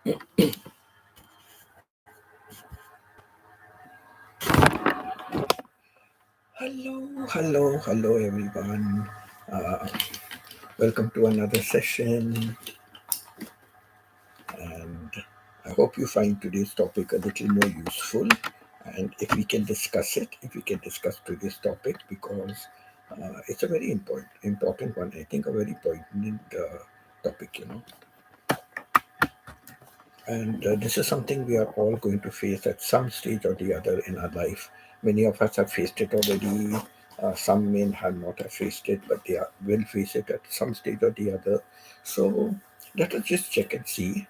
Hello, everyone. Uh, Welcome to another session, and I hope you find today's topic a little more useful. And if we can discuss today's topic because it's a very important one. I think a very important topic, And this is something we are all going to face at some stage or the other in our life. Many of us have faced it already. Some may have not have faced it, but will face it at some stage or the other. So let us just check and see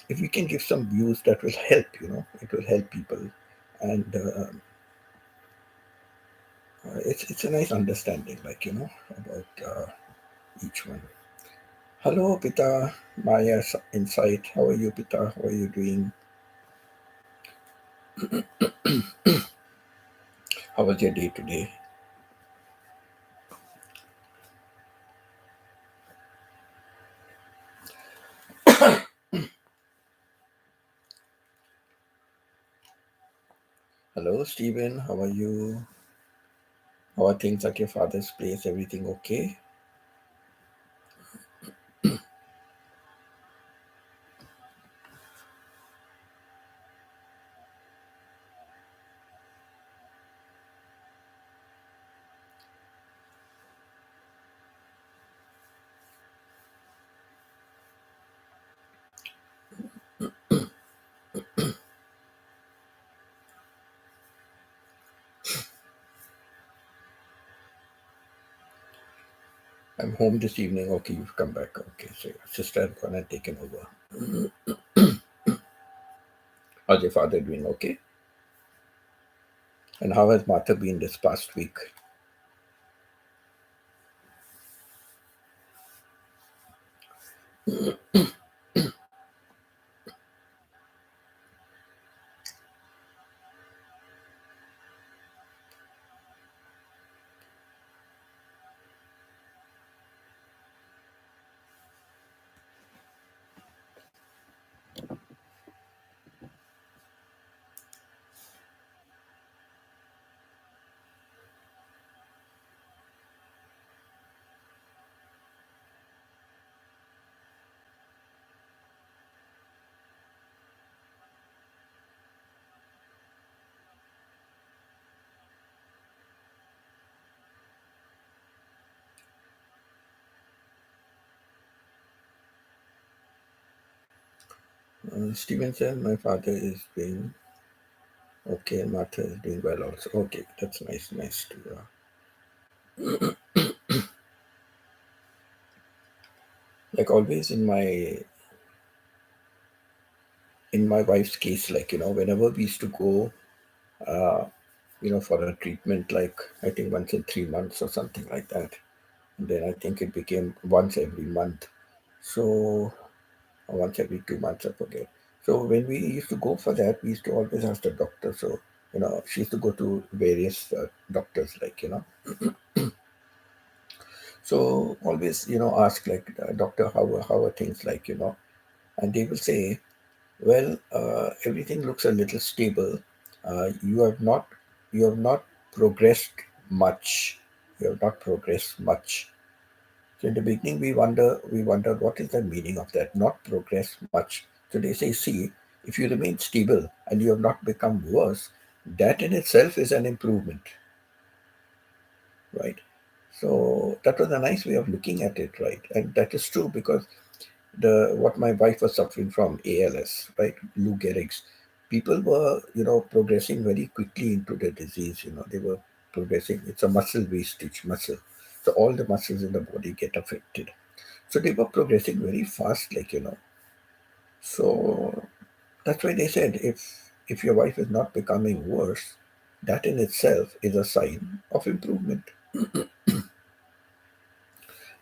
if we can give some views that will help. It will help people, and it's a nice understanding, about each one. Hello, Pita, Maya Insight. How are you, Pita? How are you doing? How was your day today? Hello, Stephen. How are you? How are things at your father's place? Everything okay? I'm home this evening. Okay, you've come back. Okay, so your sister had gone and taken over. How's your father doing? Okay. And how has Martha been this past week? Stephen said my father is doing okay and Martha is doing well also. Okay, that's nice to. Like always in my wife's case, whenever we used to go, uh, for a treatment, like I think once in 3 months or something like that. And then I think it became once every month. So, or once every 2 months, I forget. So when we used to go for that, we used to always ask the doctor. So, she used to go to various doctors, So always, ask like, doctor, how are things and they will say, well, everything looks a little stable. You have not progressed much. You have not progressed much. So in the beginning, we wonder what is the meaning of that, not progress much. So they say, see, if you remain stable and you have not become worse, that in itself is an improvement, right? So that was a nice way of looking at it, right? And that is true because the what my wife was suffering from, ALS, right, Lou Gehrig's, people were progressing very quickly into the disease. They were progressing. It's a muscle wastage muscle, so all the muscles in the body get affected. So they were progressing very fast, So that's why they said if your wife is not becoming worse, that in itself is a sign of improvement.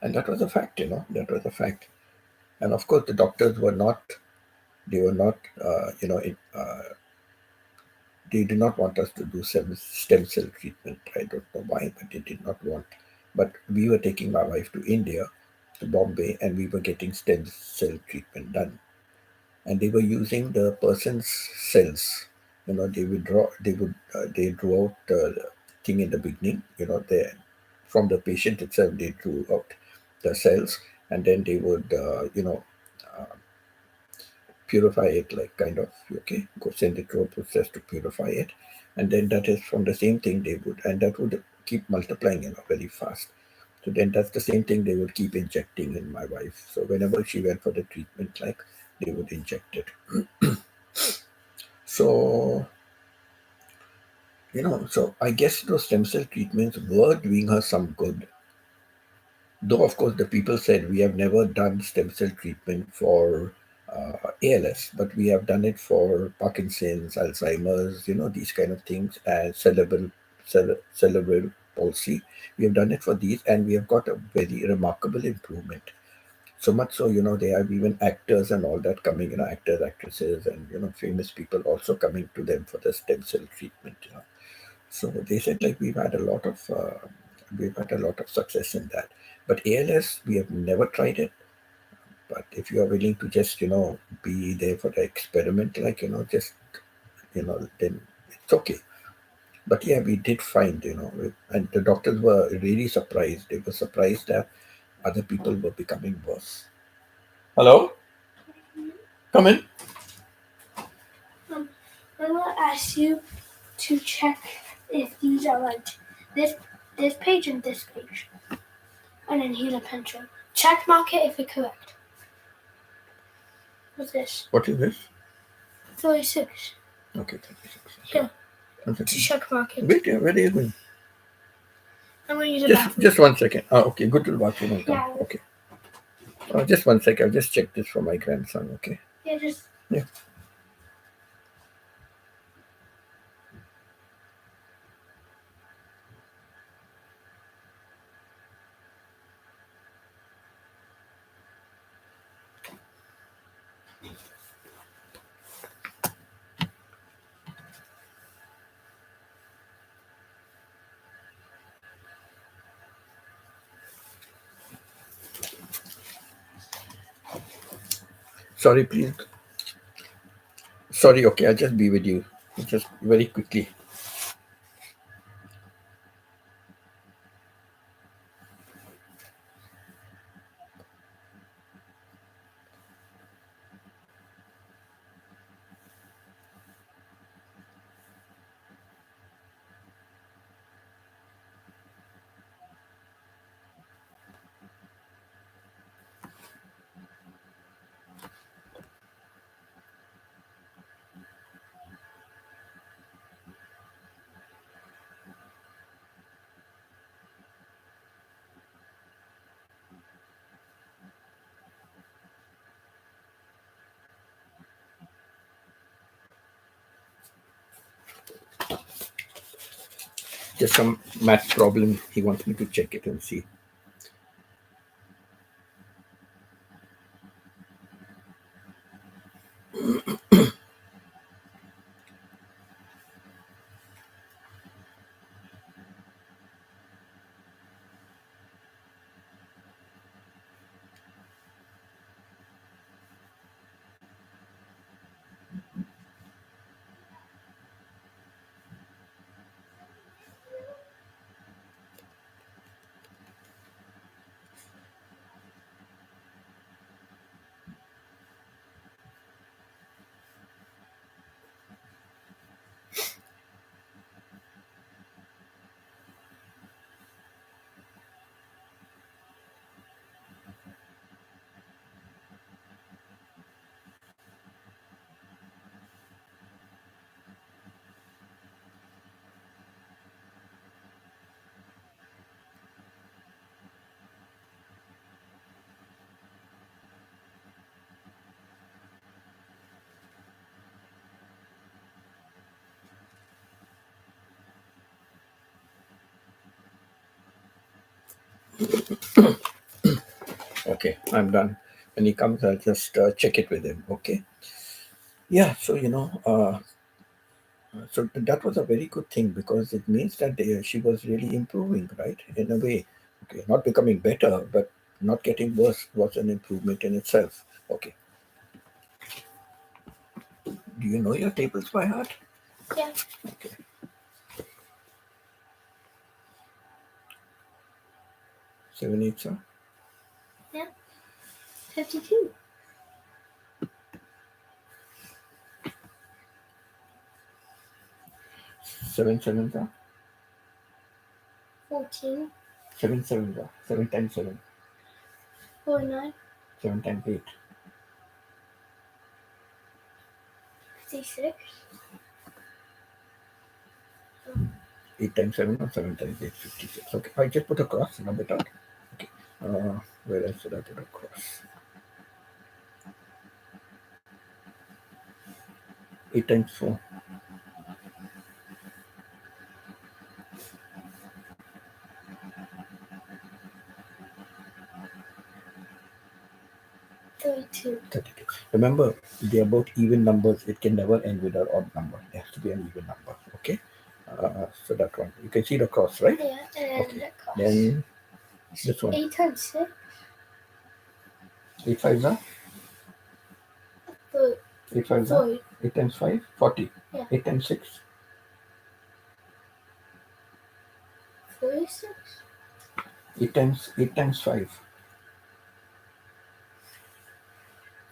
And that was a fact, that was a fact. And of course, the doctors were not, they were not, they did not want us to do stem cell treatment. I don't know why, but they did not want. But we were taking my wife to India, to Bombay, and we were getting stem cell treatment done. and they were using the person's cells. They drew out the thing in the beginning. From the patient itself, they drew out the cells, and then they would uh, purify it, like kind of, okay, go send it through a process to purify it, and then that is from the same thing they would, and that would keep multiplying, very fast. So then that's the same thing they would keep injecting in my wife. So whenever she went for the treatment, like, they would inject it. So so I guess those stem cell treatments were doing her some good. Though, of course, the people said we have never done stem cell treatment for ALS, but we have done it for Parkinson's, Alzheimer's, these kind of things, and cerebral palsy. We have done it for these, and we have got a very remarkable improvement. So much so, they have even actors and all that coming, actors, actresses, and famous people also coming to them for the stem cell treatment. So they said, like, we've had a lot of success in that. But ALS, we have never tried it. But if you are willing to just be there for the experiment, like, just then it's okay. But yeah, we did find, and the doctors were really surprised. They were surprised that other people were becoming worse. Hello, come in. I will ask you to check if these are right. This page and this page. And then here's a pencil. Check mark it if it's correct. What's this? What is this? 36. Okay, 36. Here. To check mark it. Wait, where are you going? I'm going to use the bathroom. Just 1 second. Oh, okay, go to the bathroom and come. Yeah. Okay. Just 1 second. I'll just check this for my grandson, okay? Yeah, just. Yeah. Sorry, please. Sorry, okay, I'll just be with you. Just very quickly. Just some math problem. He wants me to check it and see. Okay, I'm done. When he comes, I'll just check it with him. Okay. Yeah. So that was a very good thing, because it means that she was really improving, right? In a way. Okay, not becoming better, but not getting worse was an improvement in itself. Okay. Do you know your tables by heart? Yeah. Okay. 7 8, sir. Yeah. 52. 7 7, sir. 14. 7 7, sir. 7 times 7. 49. 7 times 8. 56. 8 times 7 or 7 times 8, 56. Okay, I just put a cross, number it out. Okay, where else should I put a cross? 8 times 4. 32. 32. Remember, they are both even numbers. It can never end with an odd number. It has to be an even number. Okay, so that one. You can see the cross, right? Yeah, and Okay. the cross. Then this one. 8 times 6. 8 5s are? 8 5s are? 8 times 5? 40. Yeah. 8 times 6? 46. 8 times 5?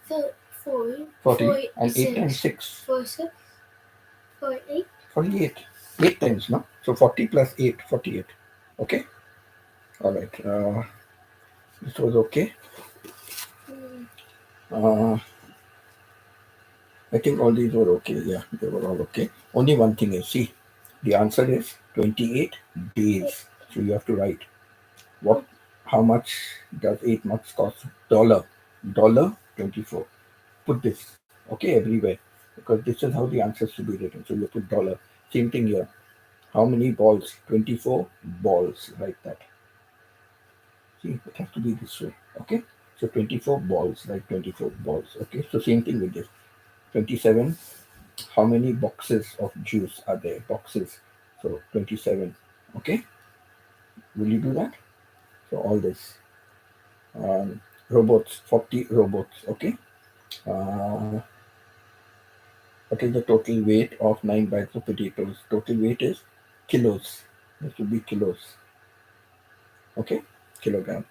40. 40. And 8 times 6? 46. 48. 48. 8 times, no? So 40 plus 8, 48. Okay? Alright. This was okay. I think all these were okay. Yeah, they were all okay. Only one thing is, see, the answer is 28 days. So you have to write how much does 8 months cost? Dollar 24. Put this, okay, everywhere. Because this is how the answers should be written. So you put dollar. Same thing here. How many balls? 24 balls. Write that. See, it has to be this way. Okay. So 24 balls, like 24 balls. Okay. So same thing with this. 27. How many boxes of juice are there? Boxes. So 27. Okay. Will you do that? So all this. Robots. 40 robots. Okay. Uh, what is the total weight of 9 bags of potatoes? Total weight is kilos. This should be kilos. Okay. Kilogram.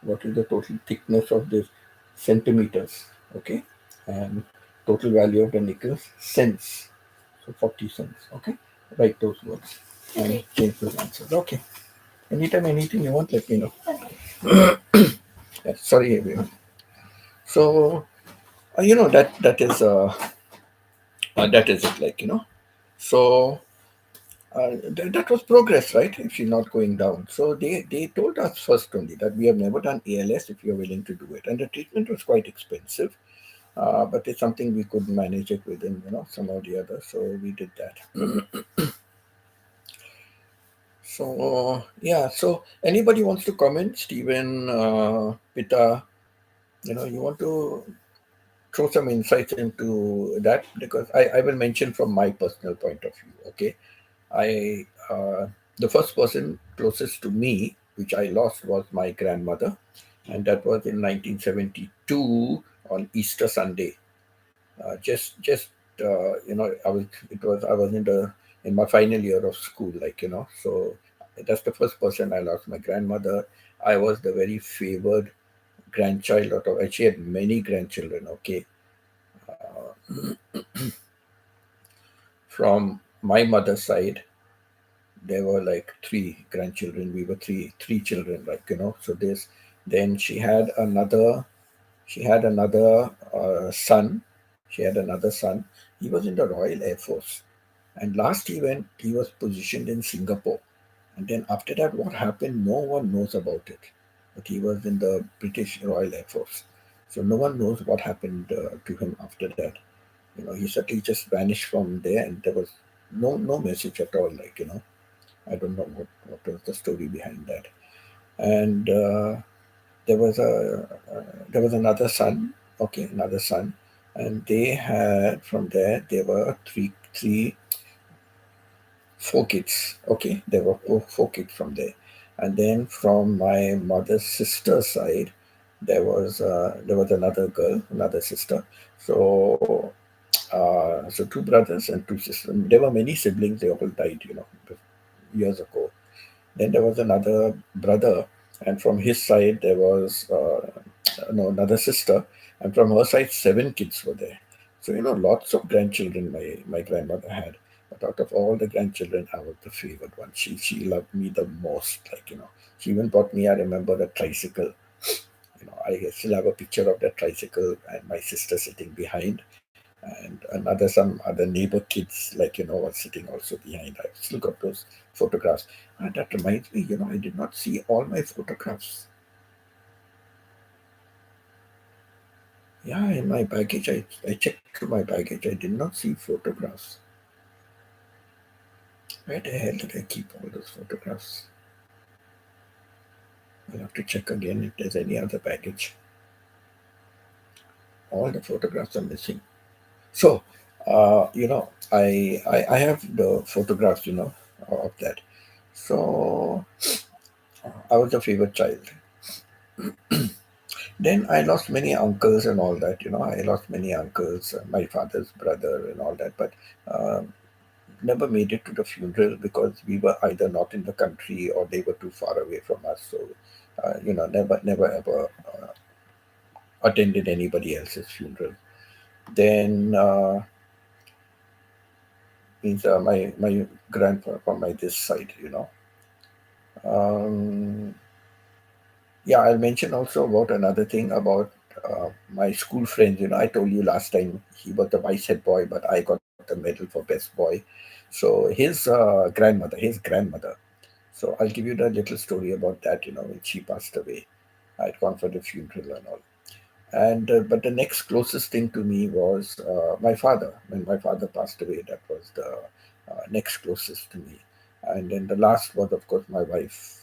What is the total thickness of this? Centimeters. Okay. And total value of the nickels? Cents. So 40 cents. Okay. Write those words and change those answers. Okay. Anytime, anything you want, let me know. Yeah, sorry, everyone. So, that is it. So that was progress, right? If she's not going down. So they told us first only that we have never done ALS if you're willing to do it, and the treatment was quite expensive. But it's something we could manage it within, some or the other. So we did that. So yeah. So anybody wants to comment? Stephen, Pita, you want to throw some insights into that, because I will mention from my personal point of view. Okay, I the first person closest to me which I lost was my grandmother, and that was in 1972 on Easter Sunday. Just I was in my final year of school, so that's the first person I lost. My grandmother. I was the very favored grandchild out of. She had many grandchildren. Okay, from my mother's side, there were like three grandchildren. We were three children, So this, then she had another son. She had another son. He was in the Royal Air Force, and last he went, he was positioned in Singapore. And then after that, what happened? No one knows about it. But he was in the British Royal Air Force, so no one knows what happened to him after that. He suddenly just vanished from there, and there was no message at all. I don't know what was the story behind that. And there was another son. Okay, another son, and they had from there there were four kids. Okay, there were four kids from there, and then from my mother's sister's side, there was another girl, another sister. So So two brothers and two sisters. There were many siblings. They all died, years ago. Then there was another brother, and from his side there was no another sister, and from her side 7 kids were there. So lots of grandchildren my grandmother had. But out of all the grandchildren, I was the favored one. She loved me the most. She even bought me. I remember the tricycle. I still have a picture of that tricycle and my sister sitting behind, and some other neighbor kids was sitting also behind. I've still got those photographs. That reminds me, I did not see all my photographs. Yeah, in my baggage, I checked through my baggage. I did not see photographs. Where the hell did I keep all those photographs? I'll have to check again if there's any other baggage. All the photographs are missing. So, I have the photographs, of that. So I was a favorite child. Then I lost many uncles and all that. I lost many uncles, my father's brother and all that. But um, never made it to the funeral because we were either not in the country or they were too far away from us. So, never ever attended anybody else's funeral. Then means my grandpa from my this side. Um, Yeah, I'll mention also about another thing about my school friends. I told you last time he was the vice head boy, but I got the medal for best boy. So his grandmother. So I'll give you the little story about that. When she passed away, I'd gone for the funeral and all. And but the next closest thing to me was my father. When my father passed away, that was the next closest to me. And then the last was, of course, my wife.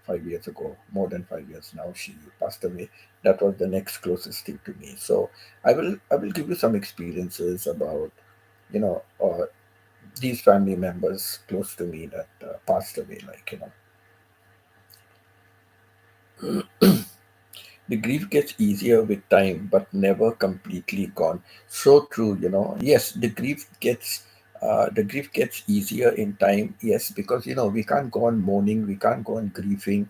5 years ago, more than 5 years now, she passed away. That was the next closest thing to me. So I will give you some experiences about you know uh, these family members close to me that passed away. The grief gets easier with time, but never completely gone. So true. Yes, the grief gets easier in time. Yes, because we can't go on mourning, we can't go on grieving.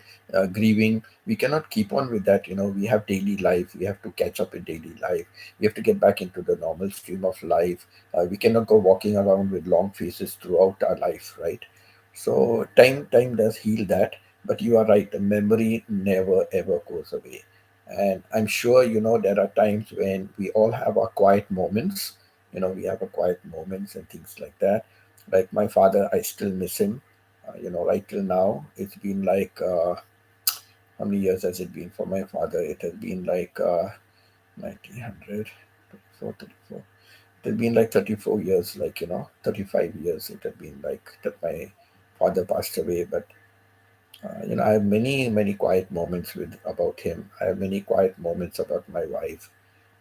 We cannot keep on with that. We have daily life. We have to catch up in daily life. We have to get back into the normal stream of life. We cannot go walking around with long faces throughout our life, right? So time does heal that. But you are right. The memory never ever goes away. And I'm sure, there are times when we all have our quiet moments. We have our quiet moments and things like that. Like my father, I still miss him. Right till now, it's been like, how many years has it been for my father? It has been like 1900, 34. It has been like 34 years, 35 years. It had been like that my father passed away. But I have many, many quiet moments with about him. I have many quiet moments about my wife.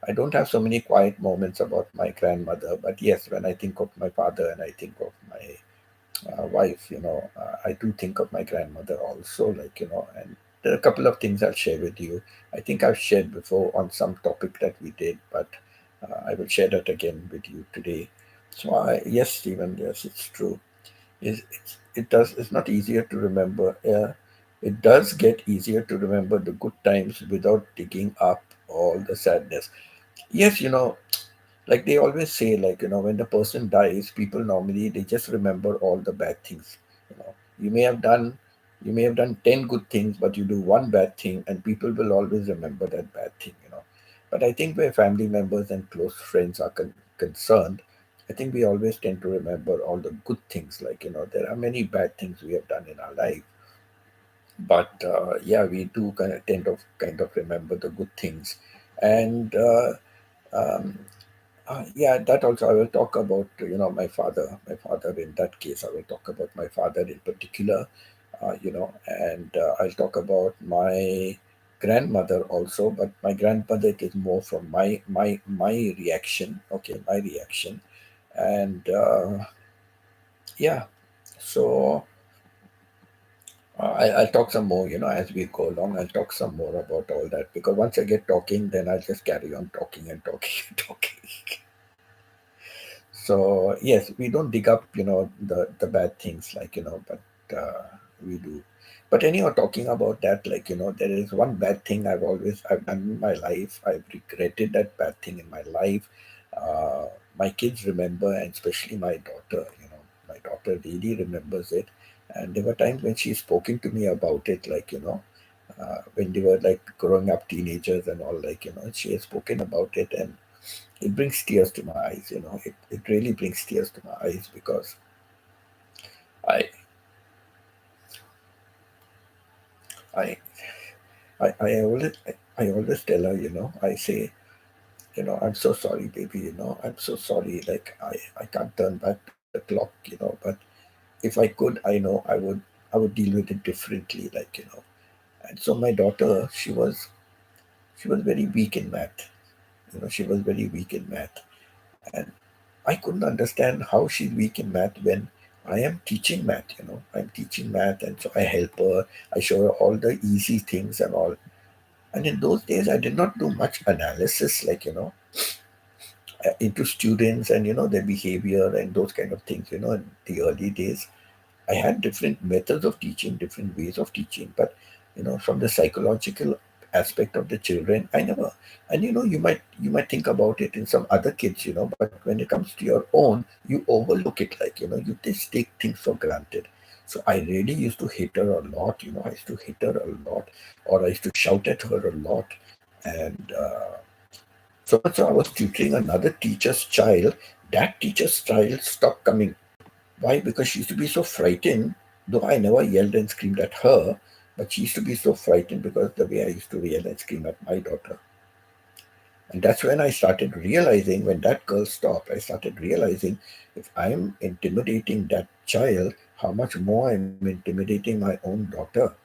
I don't have so many quiet moments about my grandmother, but yes, when I think of my father and I think of my wife, I do think of my grandmother also, and there are a couple of things I'll share with you. I think I've shared before on some topic that we did, but I will share that again with you today. So, yes, Stephen, yes, it's true. It's not easier to remember. It does get easier to remember the good times without digging up all the sadness. Yes, like they always say, when the person dies, people normally they just remember all the bad things. You know, you may have done you may have done 10 good things, but you do one bad thing, and people will always remember that bad thing. But I think where family members and close friends are concerned, I think we always tend to remember all the good things. There are many bad things we have done in our life, but yeah, we do kind of remember the good things. And um, yeah, that also I will talk about. My father. My father in that case, I will talk about my father in particular. And I'll talk about my grandmother also. But my grandmother, it is more from my reaction. Okay, my reaction, and yeah. So I'll talk some more. As we go along, I'll talk some more about all that because once I get talking, then I'll just carry on talking and talking and talking. So yes, we don't dig up, the bad things, but we do. But anyhow, talking about that, there is one bad thing I've done in my life. I've regretted that bad thing in my life. Uh, my kids remember, and especially my daughter. My daughter really remembers it. And there were times when she's spoken to me about it, when they were like growing up teenagers and all, she has spoken about it, and it brings tears to my eyes. It really brings tears to my eyes because I I I always tell her, I say, I'm so sorry, baby, I'm so sorry. Like I can't turn back the clock, but if I could, I know I would deal with it differently, And so my daughter, she was very weak in math. She was very weak in math, and I couldn't understand how she's weak in math when I am teaching math. I'm teaching math, and so I help her. I show her all the easy things and all. And in those days, I did not do much analysis, into students and their behavior and those kind of things. In the early days, I had different methods of teaching, different ways of teaching, but from the psychological aspect of the children, I never. And you might think about it in some other kids, but when it comes to your own, you overlook it, you just take things for granted. So I really used to hit her a lot, I used to hit her a lot, or I used to shout at her a lot, and so much so I was tutoring another teacher's child. That teacher's child stopped coming. Why? Because she used to be so frightened, though I never yelled and screamed at her, but she used to be so frightened because the way I used to yell and scream at my daughter. And that's when I started realizing, when that girl stopped, I started realizing if I'm intimidating that child, how much more I'm intimidating my own daughter.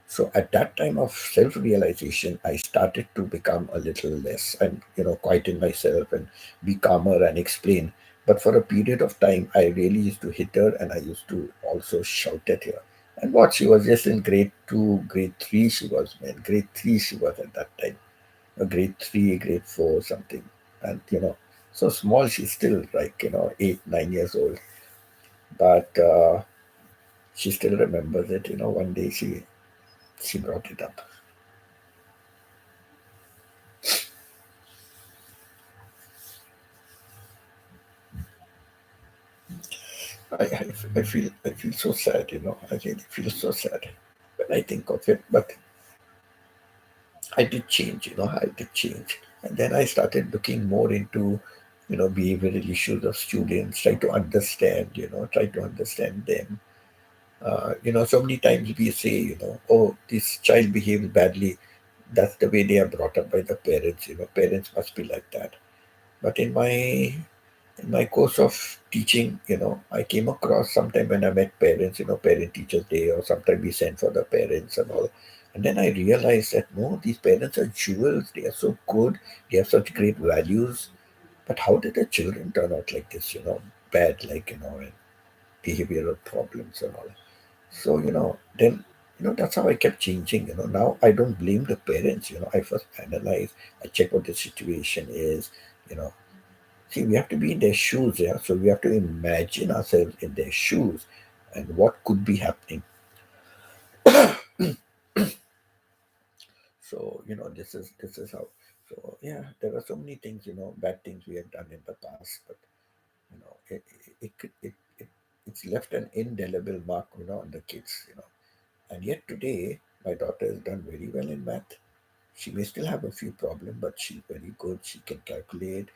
So at that time of self-realization, I started to become a little less and quieten myself and be calmer and explain. But for a period of time, I really used to hit her, and I used to also shout at her. And what, she was just in grade two, grade three. She was, man, grade three. She was at that time, grade three, grade four, something, and so small. She's still like 8, 9 years old, but she still remembers it. One day she brought it up. I feel so sad, I really feel so sad when I think of it. But I did change, I did change. And then I started looking more into, behavioral issues of students, try to understand them. So many times we say, oh, this child behaves badly. That's the way they are brought up by the parents, parents must be like that. But in my course of teaching, I came across sometime when I met parents, parent teachers day, or sometime we send for the parents and all. And then I realized that no, these parents are jewels. They are so good. They have such great values. But how did the children turn out like this? Bad, and behavioral problems and all. So then that's how I kept changing. Now I don't blame the parents. I first analyze. I check what the situation is. You know, See, we have to be in their shoes, yeah. So we have to imagine ourselves in their shoes and what could be happening. So this is how. So yeah, there are so many things, bad things we have done in the past, but it's left an indelible mark, on the kids. And yet today, my daughter has done very well in math. She may still have a few problems, but she's very good. She can calculate.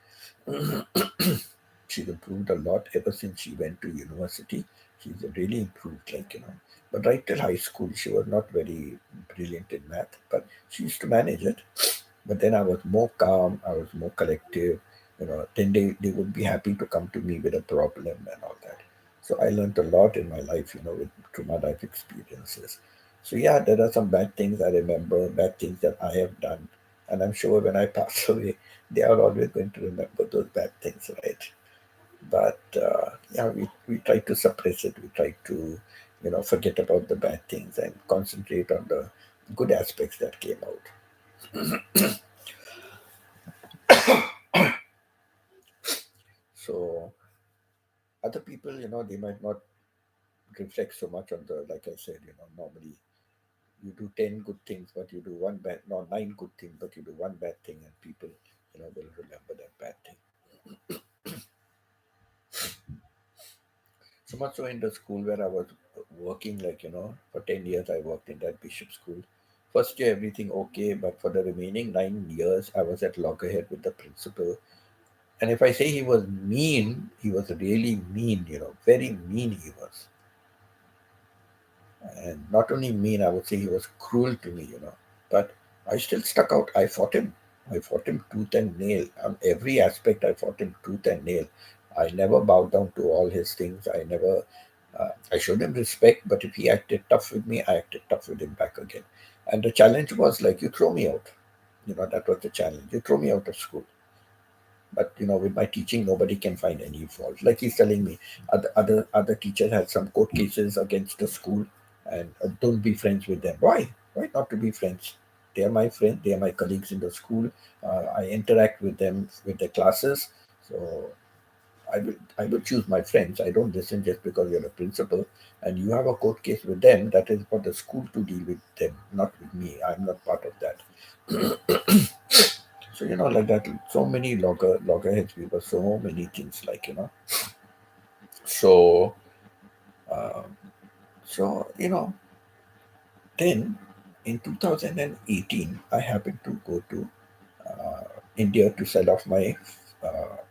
She's improved a lot ever since she went to university. She's really improved, But right till high school, she was not very brilliant in math, but she used to manage it. But then I was more calm, I was more collective. Then they would be happy to come to me with a problem and all that. So I learned a lot in my life, through my life experiences. So yeah, there are some bad things I remember, bad things that I have done. And I'm sure when I pass away, they are always going to remember those bad things, right? But yeah, we try to suppress it. We try to, forget about the bad things and concentrate on the good aspects that came out. So Other people, they might not reflect so much on the, like I said, normally you do 10 good things, but you do one bad, no, nine good things, but you do one bad thing, and people, will remember that bad thing. So much so in the school where I was working, like, for 10 years, I worked in that bishop school. First year, everything okay, but for the remaining 9 years, I was at loggerhead with the principal. And if I say he was mean, he was really mean, very mean he was. And not only mean, I would say he was cruel to me. But I still stuck out. I fought him. I fought him tooth and nail. On every aspect, I fought him tooth and nail. I never bowed down to all his things. I showed him respect, but if he acted tough with me, I acted tough with him back again. And the challenge was like, you throw me out. That was the challenge. You throw me out of school. But with my teaching, nobody can find any fault. Like he's telling me, other teachers had some court cases against the school, and don't be friends with them. Why not to be friends? They are my friend. They are my colleagues in the school. I interact with them with the classes. So I will choose my friends. I don't listen just because you're the principal and you have a court case with them. That is for the school to deal with them, not with me. I'm not part of that. So like that, so many loggerheads. We were so many things, like So, uh, so then in 2018, I happened to go to India to sell off my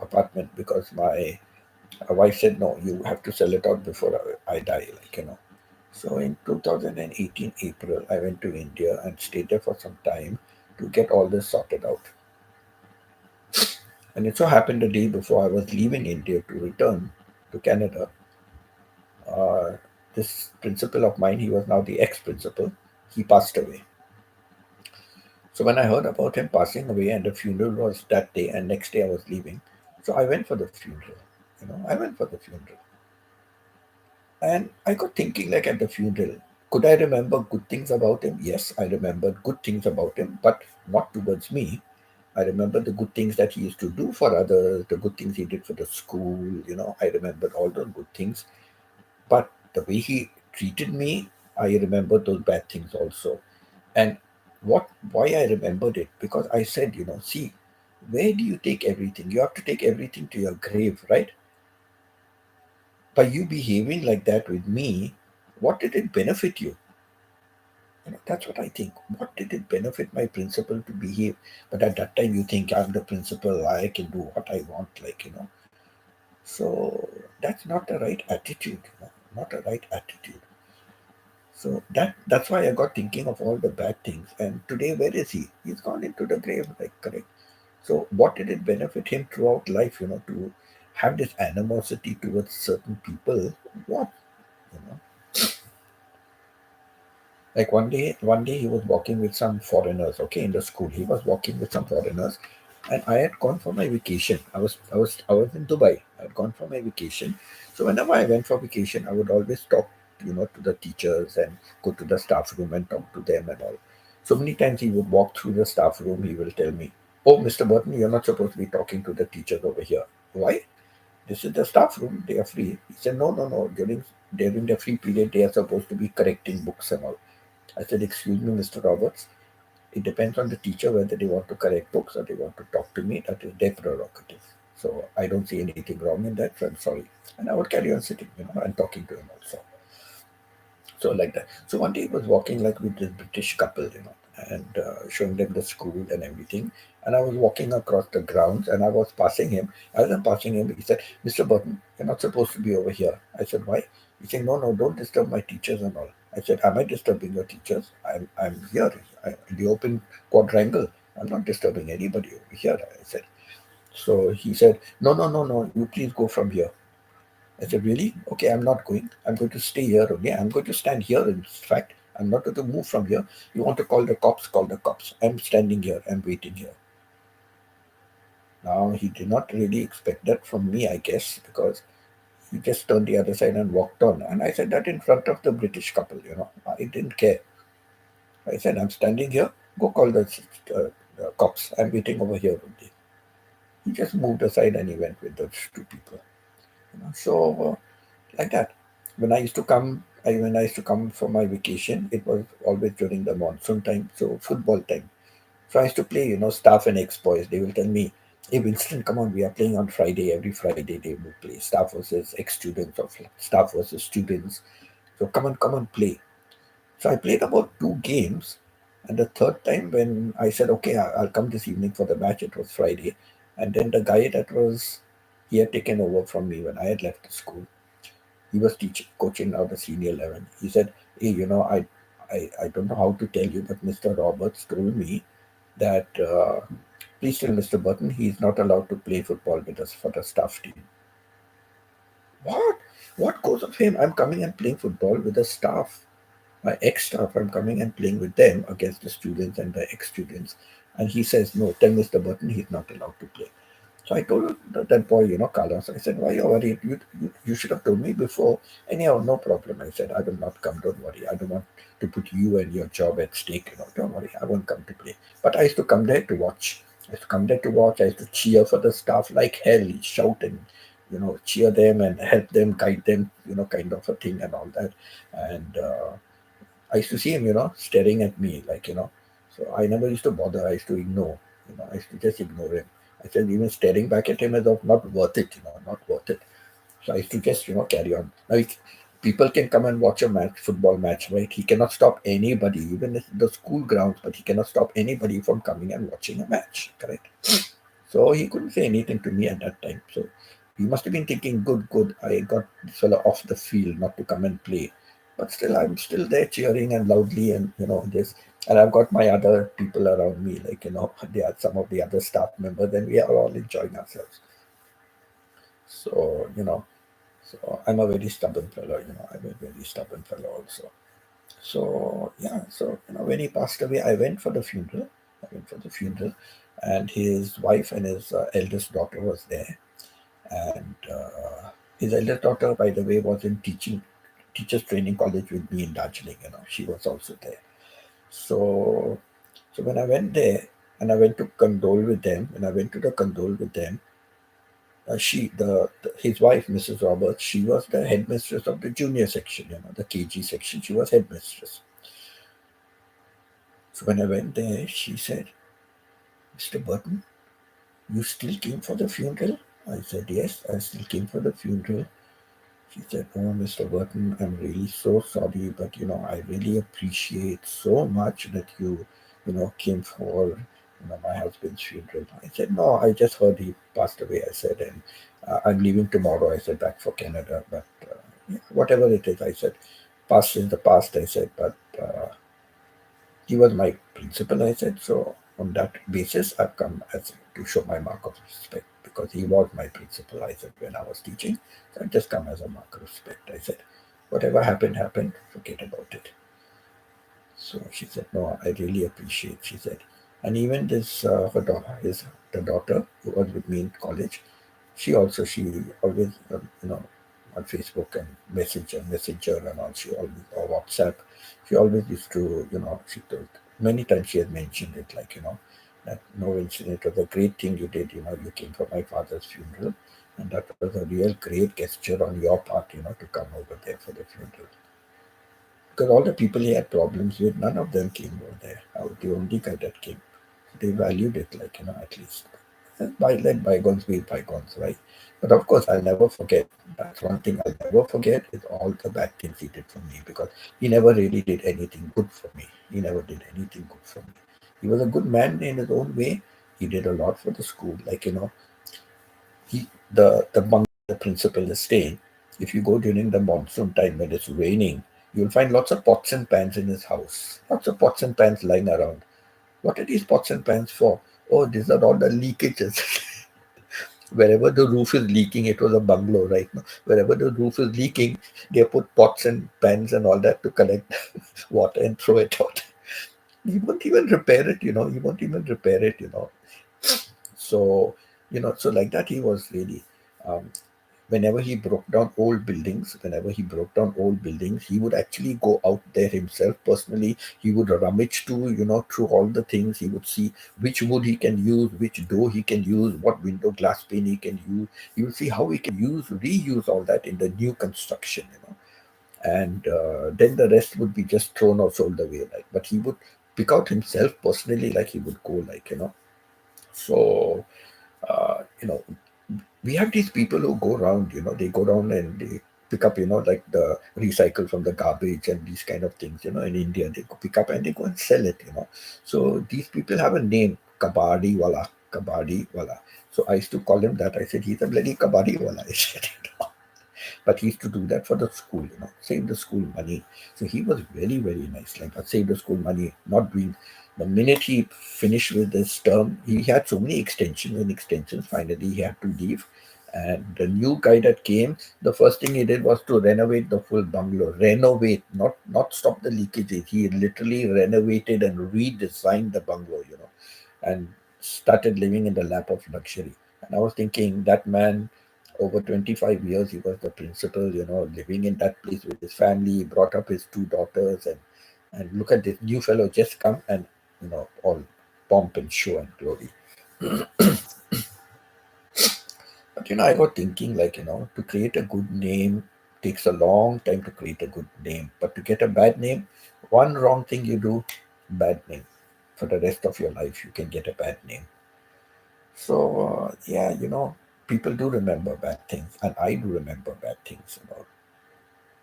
apartment because my wife said, "No, you have to sell it out before I die." So in 2018 April, I went to India and stayed there for some time to get all this sorted out. And it so happened the day before I was leaving India to return to Canada, uh, this principal of mine, he was now the ex-principal, he passed away. So when I heard about him passing away and the funeral was that day and next day I was leaving, so I went for the funeral. I went for the funeral. And I got thinking, like, at the funeral, could I remember good things about him? Yes, I remembered good things about him, but not towards me. I remember the good things that he used to do for others, the good things he did for the school. I remembered all those good things. But the way he treated me, I remember those bad things also. And why I remembered it? Because I said, see, where do you take everything? You have to take everything to your grave, right? By you behaving like that with me, what did it benefit you? That's what I think. What did it benefit my principal to behave? But at that time, you think I'm the principal, I can do what I want, So that's not the right attitude, not the right attitude. So that's why I got thinking of all the bad things. And today, where is he? He's gone into the grave, like, correct. So what did it benefit him throughout life, to have this animosity towards certain people? What, you know? Like one day he was walking with some foreigners, okay, in the school. He was walking with some foreigners, and I had gone for my vacation. I was in Dubai. I had gone for my vacation. So whenever I went for vacation, I would always talk, to the teachers and go to the staff room and talk to them and all. So many times he would walk through the staff room. He will tell me, "Oh, Mr. Burton, you're not supposed to be talking to the teachers over here. Why? This is the staff room. They are free." He said, "No, no, no. During the free period, they are supposed to be correcting books and all." I said, "Excuse me, Mr. Roberts. It depends on the teacher whether they want to correct books or they want to talk to me. That is their prerogative. So I don't see anything wrong in that. So I'm sorry." And I would carry on sitting, and talking to him also. So like that. So one day he was walking like with this British couple, and showing them the school and everything. And I was walking across the grounds and I was passing him. As I'm passing him, he said, "Mr. Burton, you're not supposed to be over here." I said, "Why?" He said, "No, no, don't disturb my teachers and all." I said, "Am I disturbing your teachers? I'm here in the open quadrangle. I'm not disturbing anybody over here." I said. So he said, "No, no, no, no, you please go from here." I said, "Really? Okay, I'm not going. I'm going to stay here only. I'm going to stand here. In fact, I'm not going to move from here. You want to call the cops? Call the cops. I'm standing here. I'm waiting here." Now, he did not really expect that from me, I guess, because he just turned the other side and walked on. And I said that in front of the British couple. I didn't care. I said, "I'm standing here. Go call the cops. I'm waiting over here only." He just moved aside and he went with those two people. So like that. When I used to come for my vacation, it was always during the monsoon time, so football time. So I used to play, staff and ex-boys. They will tell me, "Hey, Winston, come on, we are playing on Friday. Every Friday they will play staff versus ex-students or staff versus students. So come on, play." So I played about two games, and the third time when I said, "Okay, I'll come this evening for the match," it was Friday, and then the guy that was he had taken over from me when I had left the school. He was coaching now the senior 11. He said, "Hey, I don't know how to tell you, but Mr. Roberts told me that please tell Mr. Button he's not allowed to play football with us for the staff team." What? What goes of him? I'm coming and playing football with the staff, my ex-staff. I'm coming and playing with them against the students and the ex-students. And he says, "No, tell Mr. Button he's not allowed to play." So I told that boy, Carlos, I said, "Why are you worried? You should have told me before." Anyhow, no problem. I said, "I will not come. Don't worry. I don't want to put you and your job at stake. Don't worry. I won't come to play." But I used to come there to watch. I used to come there to watch. I used to cheer for the staff like hell, shout and, cheer them and help them, guide them, kind of a thing and all that. And I used to see him, staring at me so I never used to bother. I used to ignore, I used to just ignore him. I said, even staring back at him as of not worth it, not worth it. So I used to just, carry on. Like people can come and watch a match, football match, right? He cannot stop anybody, even in the school grounds, but he cannot stop anybody from coming and watching a match, correct? So he couldn't say anything to me at that time. So he must have been thinking, good, good, I got this fellow off the field not to come and play. But still, I'm still there cheering and loudly and, this. And I've got my other people around me, like, they are some of the other staff members, and we are all enjoying ourselves. So, so I'm a very stubborn fellow, I'm a very stubborn fellow also. So, yeah, so, when he passed away, I went for the funeral. I went for the funeral, and his wife and his eldest daughter was there. And his eldest daughter, by the way, was in teachers training college with me in Darjeeling. She was also there. So, so when I went there and I went to condole with them, when I went to the condole with them, his wife, Mrs. Roberts, she was the headmistress of the junior section, the KG section. She was headmistress. So when I went there, she said, "Mr. Burton, you still came for the funeral?" I said, "Yes, I still came for the funeral." She said, "Oh, Mr. Burton, I'm really so sorry, but I really appreciate so much that you came for my husband's funeral." I said, "No, I just heard he passed away." I said, "And I'm leaving tomorrow." I said, "Back for Canada, but yeah, whatever it is," I said, "Past is the past." I said, "But he was my principal," I said. "So on that basis, I've come as to show my mark of respect because he was my principal," I said, "when I was teaching. So I just come as a mark of respect." I said, "Whatever happened, happened. Forget about it." So she said, "No, I really appreciate." She said, and even this the daughter who was with me in college, she always on Facebook and messenger and all, she always, or WhatsApp, she always used to she told many times, she has mentioned it, like that, "No, Vincent, it was a great thing you did, you came for my father's funeral, and that was a real great gesture on your part, to come over there for the funeral." Because all the people he had problems with, none of them came over there. I was the only guy that came. They valued it, like, at least. Let bygones be bygones, right? But of course, I'll never forget. That's one thing I'll never forget is all the bad things he did for me, because he never really did anything good for me. He never did anything good for me. He was a good man in his own way. He did a lot for the school. Like, the bunk the principal is staying. If you go during the monsoon time when it's raining, you'll find lots of pots and pans in his house. Lots of pots and pans lying around. What are these pots and pans for? Oh, these are all the leakages. Wherever the roof is leaking, it was a bungalow right now. Wherever the roof is leaking, they put pots and pans and all that to collect water and throw it out. He won't even repair it, He won't even repair it. So, so like that, he was really. Um, whenever he broke down old buildings, he would actually go out there himself personally. He would rummage to, through all the things. He would see which wood he can use, which door he can use, what window glass pane he can use. He would see how he can reuse all that in the new construction. And then the rest would be just thrown or sold away. Like, but he would pick out himself personally, like he would go, like. So, we have these people who go around, they go down and they pick up, like the recycle from the garbage and these kind of things, in India, they go pick up and they go and sell it. So these people have a name, Kabadi Wala, Kabadi Wala. So I used to call him that. I said, he's a bloody Kabadi Wala. I said. But he used to do that for the school, save the school money. So he was very, very nice, like save the school money, not doing. The minute he finished with this term, he had so many extensions and extensions. Finally, he had to leave. And the new guy that came, the first thing he did was to renovate the full bungalow. Renovate, not stop the leakages. He literally renovated and redesigned the bungalow, and started living in the lap of luxury. And I was thinking, that man, over 25 years, he was the principal, living in that place with his family, brought up his two daughters, and look at this new fellow just come and, all pomp and show and glory. But, I got thinking, like, to create a good name takes a long time to create a good name. But to get a bad name, one wrong thing you do, bad name. For the rest of your life, you can get a bad name. So, yeah, people do remember bad things, and I do remember bad things about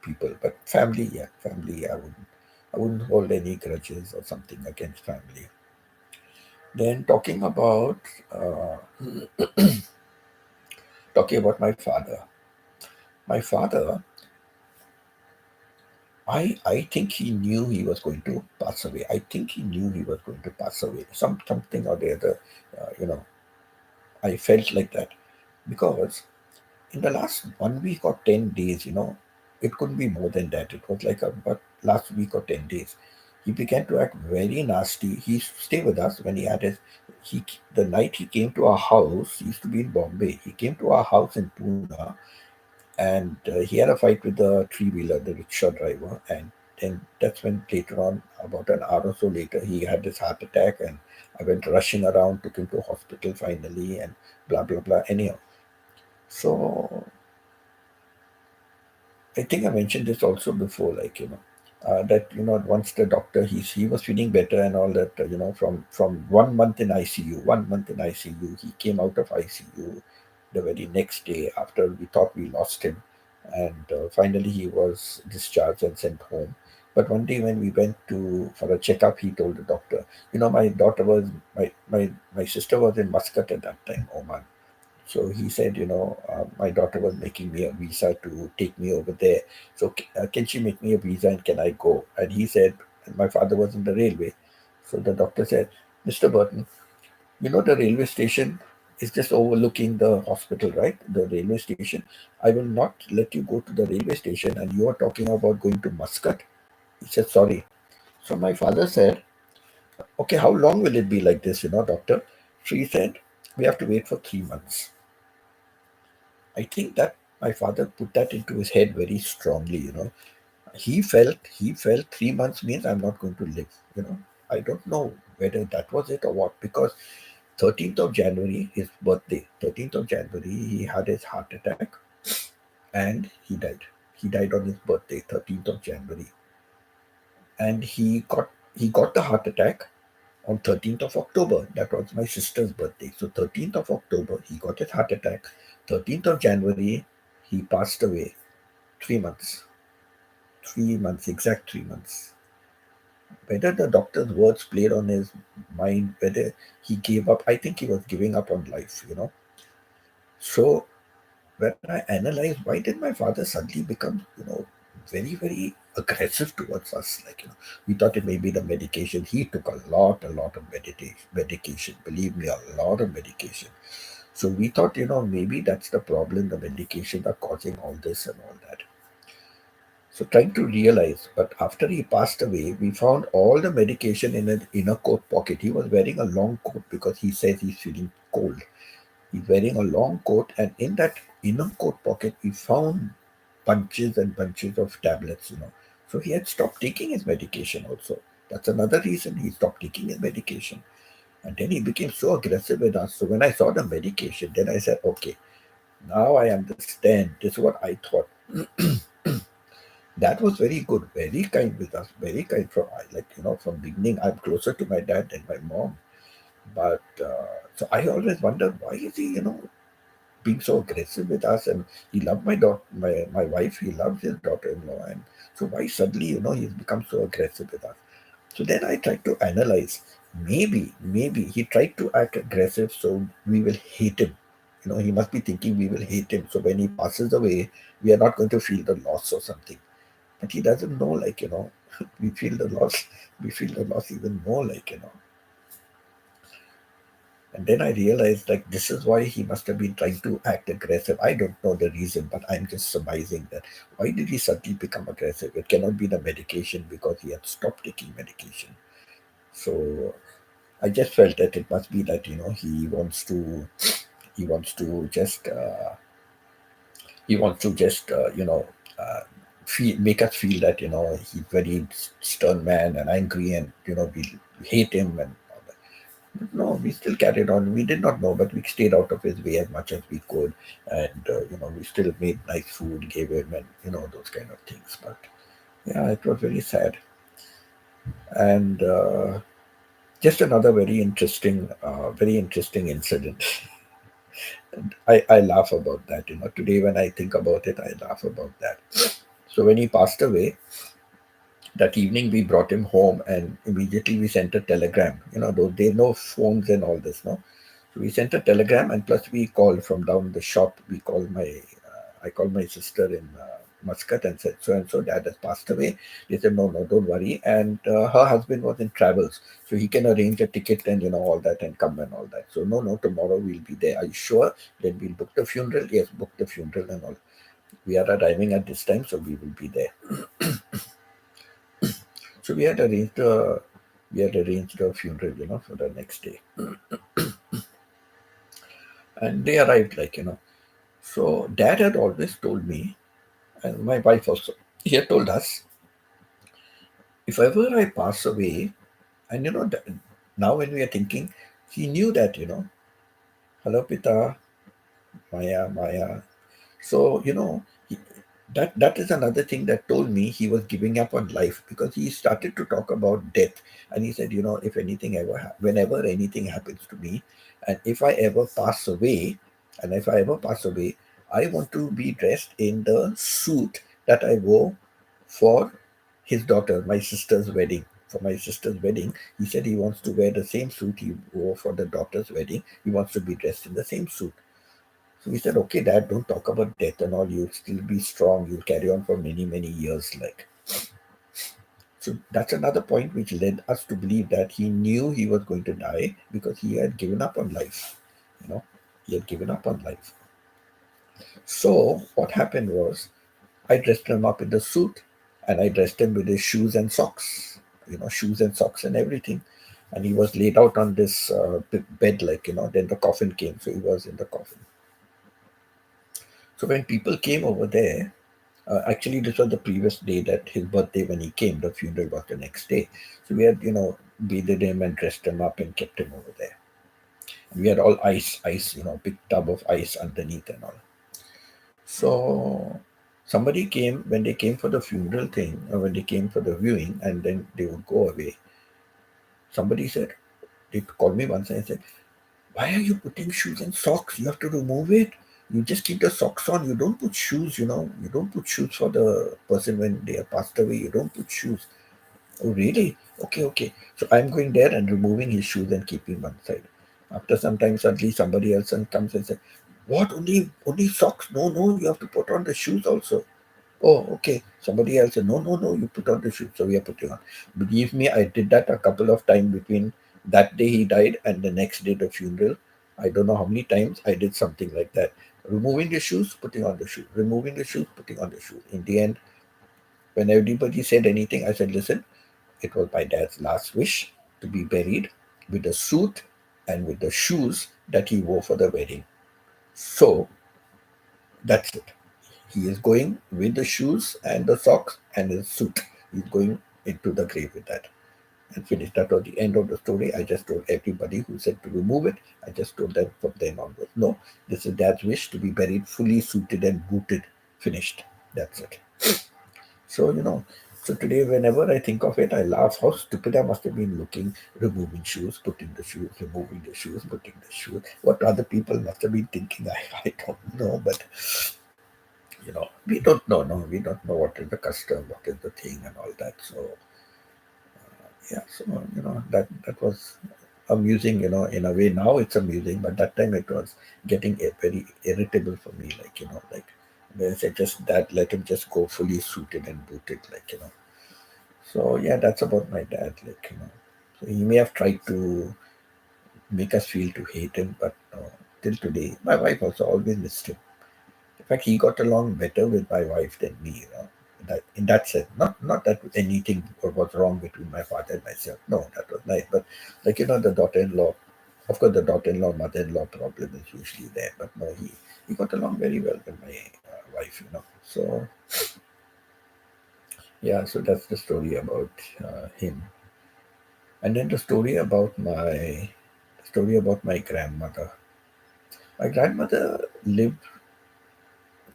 people. But family, yeah, family, I wouldn't hold any grudges or something against family. Then uh, talking about my father. My father, I think he knew he was going to pass away. I think he knew he was going to pass away. Something or the other, I felt like that because in the last 1 week or 10 days, it couldn't be more than that. It was like about last week or 10 days. He began to act very nasty. He stayed with us when he had his. He the night he came to our house. He used to be in Bombay. He came to our house in Pune, and he had a fight with the three-wheeler, the rickshaw driver, and then that's when later on, about an hour or so later, he had this heart attack, and I went rushing around, took him to hospital finally, and blah blah blah. Anyhow, so I think I mentioned this also before, like that once the doctor he was feeling better and all that, from 1 month in ICU, 1 month in ICU, he came out of ICU the very next day after we thought we lost him, and finally he was discharged and sent home. But one day when we went to for a checkup, he told the doctor, my daughter was my sister was in Muscat at that time, Oman. So he said, my daughter was making me a visa to take me over there. So can she make me a visa and can I go? And he said, and my father was in the railway. So the doctor said, Mr. Burton, the railway station is just overlooking the hospital, right? The railway station. I will not let you go to the railway station and you are talking about going to Muscat. He said, sorry. So my father said, okay, how long will it be like this, doctor? So he said, we have to wait for 3 months. I think that my father put that into his head very strongly. He felt 3 months means I'm not going to live. I don't know whether that was it or what, because 13th of January, his birthday, 13th of January, he had his heart attack and he died. He died on his birthday, 13th of January, and he got the heart attack on 13th of October. That was my sister's birthday. So 13th of October, he got his heart attack. 13th of January, he passed away. 3 months. 3 months, exact 3 months. Whether the doctor's words played on his mind, whether he gave up, I think he was giving up on life. So when I analyzed why did my father suddenly become, very, very aggressive towards us, like, we thought it may be the medication. He took a lot of medication, believe me, a lot of medication. So we thought, maybe that's the problem. The medications are causing all this and all that. So trying to realize, but after he passed away, we found all the medication in an inner coat pocket. He was wearing a long coat because he says he's feeling cold. He's wearing a long coat, and in that inner coat pocket, we found bunches and bunches of tablets, So he had stopped taking his medication also. That's another reason he stopped taking his medication. And then he became so aggressive with us. So when I saw the medication, then I said, okay, now I understand. This is what I thought. That was very good, very kind with us, very kind from I like from beginning. I'm closer to my dad than my mom, but so I always wondered why is he being so aggressive with us, and he loved my daughter, my wife, he loves his daughter-in-law, and so why suddenly he's become so aggressive with us. So then I tried to analyze. Maybe he tried to act aggressive so we will hate him. He must be thinking we will hate him. So when he passes away, we are not going to feel the loss or something. But he doesn't know, we feel the loss. We feel the loss even more, And then I realized, this is why he must have been trying to act aggressive. I don't know the reason, but I'm just surmising that. Why did he suddenly become aggressive? It cannot be the medication because he had stopped taking medication. So I just felt that it must be that he wants to just he wants to just make us feel that he's very stern man and angry, and we hate him and all that. But no, we still carried on. We did not know, but we stayed out of his way as much as we could, and we still made nice food, gave him, and those kind of things. But yeah, it was very sad. And just another very interesting incident. I laugh about that. Today when I think about it, I laugh about that. So when he passed away, that evening we brought him home, and immediately we sent a telegram. Though there no phones and all this, no. So we sent a telegram, and plus we called from down the shop. I called my sister in Muscat and said, so and so dad has passed away. They said, no, no, don't worry. And her husband was in travels, so he can arrange a ticket and all that and come and all that. So no, no, tomorrow we'll be there. Are you sure? Then we'll book the funeral. Yes, book the funeral and all. We are arriving at this time, so we will be there. So we had arranged a funeral, for the next day, and they arrived So dad had always told me, and my wife also, he had told us, if ever I pass away, and now when we are thinking, he knew that hello Pita, Maya, Maya. So he, that is another thing that told me he was giving up on life, because he started to talk about death, and he said, if anything whenever anything happens to me, and if I ever pass away, I want to be dressed in the suit that I wore for his daughter, my sister's wedding. For my sister's wedding, he said he wants to wear the same suit he wore for the daughter's wedding. He wants to be dressed in the same suit. So we said, okay, Dad, don't talk about death and all. You'll still be strong. You'll carry on for many, many years. So that's another point which led us to believe that he knew he was going to die, because he had given up on life. You know, he had given up on life. So what happened was, I dressed him up in the suit, and I dressed him with his shoes and socks. Shoes and socks and everything. And he was laid out on this bed, Then the coffin came, so he was in the coffin. So when people came over there, actually, this was the previous day that his birthday when he came. The funeral was the next day. So we had, bathed him and dressed him up and kept him over there. And we had all ice, big tub of ice underneath and all. So somebody came when they came for the funeral thing, or when they came for the viewing, and then they would go away. Somebody said, they called me once and said, why are you putting shoes and socks? You have to remove it. You just keep the socks on. You don't put shoes, You don't put shoes for the person when they have passed away. You don't put shoes. Oh, really? Okay, okay. So I'm going there and removing his shoes and keeping one side. After some time, suddenly somebody else comes and says, what? Only socks? No, no, you have to put on the shoes also. Oh, okay. Somebody else said, no, no, no, you put on the shoes. So we are putting on. Believe me, I did that a couple of times between that day he died and the next day the funeral. I don't know how many times I did something like that. Removing the shoes, putting on the shoes. Removing the shoes, putting on the shoes. In the end, when everybody said anything, I said, listen, it was my dad's last wish to be buried with the suit and with the shoes that he wore for the wedding. So that's it. He is going with the shoes and the socks and his suit. He's going into the grave with that. And finished. That was the end of the story. I just told everybody who said to remove it. I just told them from then onwards. No, this is Dad's wish to be buried fully suited and booted. Finished. That's it. So, so today, whenever I think of it, I laugh how stupid I must have been looking, removing shoes, putting the shoes, removing the shoes, putting the shoes. What other people must have been thinking, I don't know. But, we don't know. No, we don't know what is the custom, what is the thing, and all that. So, yeah, so, that was amusing, in a way. Now it's amusing, but that time it was getting very irritable for me, like, like, they said just that, let him just go fully suited and booted, like, So yeah, that's about my dad. Like, so he may have tried to make us feel to hate him, but till today, my wife also always missed him. In fact, he got along better with my wife than me. In that sense, not that anything was wrong between my father and myself. No, that was nice. But like, the daughter-in-law. Of course, the daughter-in-law, mother-in-law problem is usually there. But no, he got along very well with my wife. So yeah, so that's the story about him. And then the story about my grandmother. My grandmother lived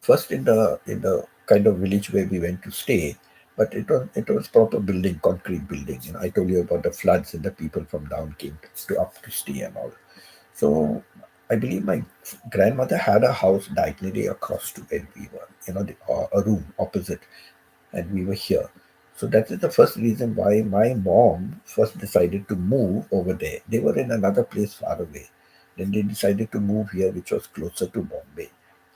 first in the kind of village where we went to stay, but it was proper building, concrete building. I told you about the floods and the people from down came to up to stay and all. So I believe my grandmother had a house diagonally across to where we were. A room opposite, and we were here. So that is the first reason why my mom first decided to move over there. They were in another place far away. Then they decided to move here, which was closer to Bombay.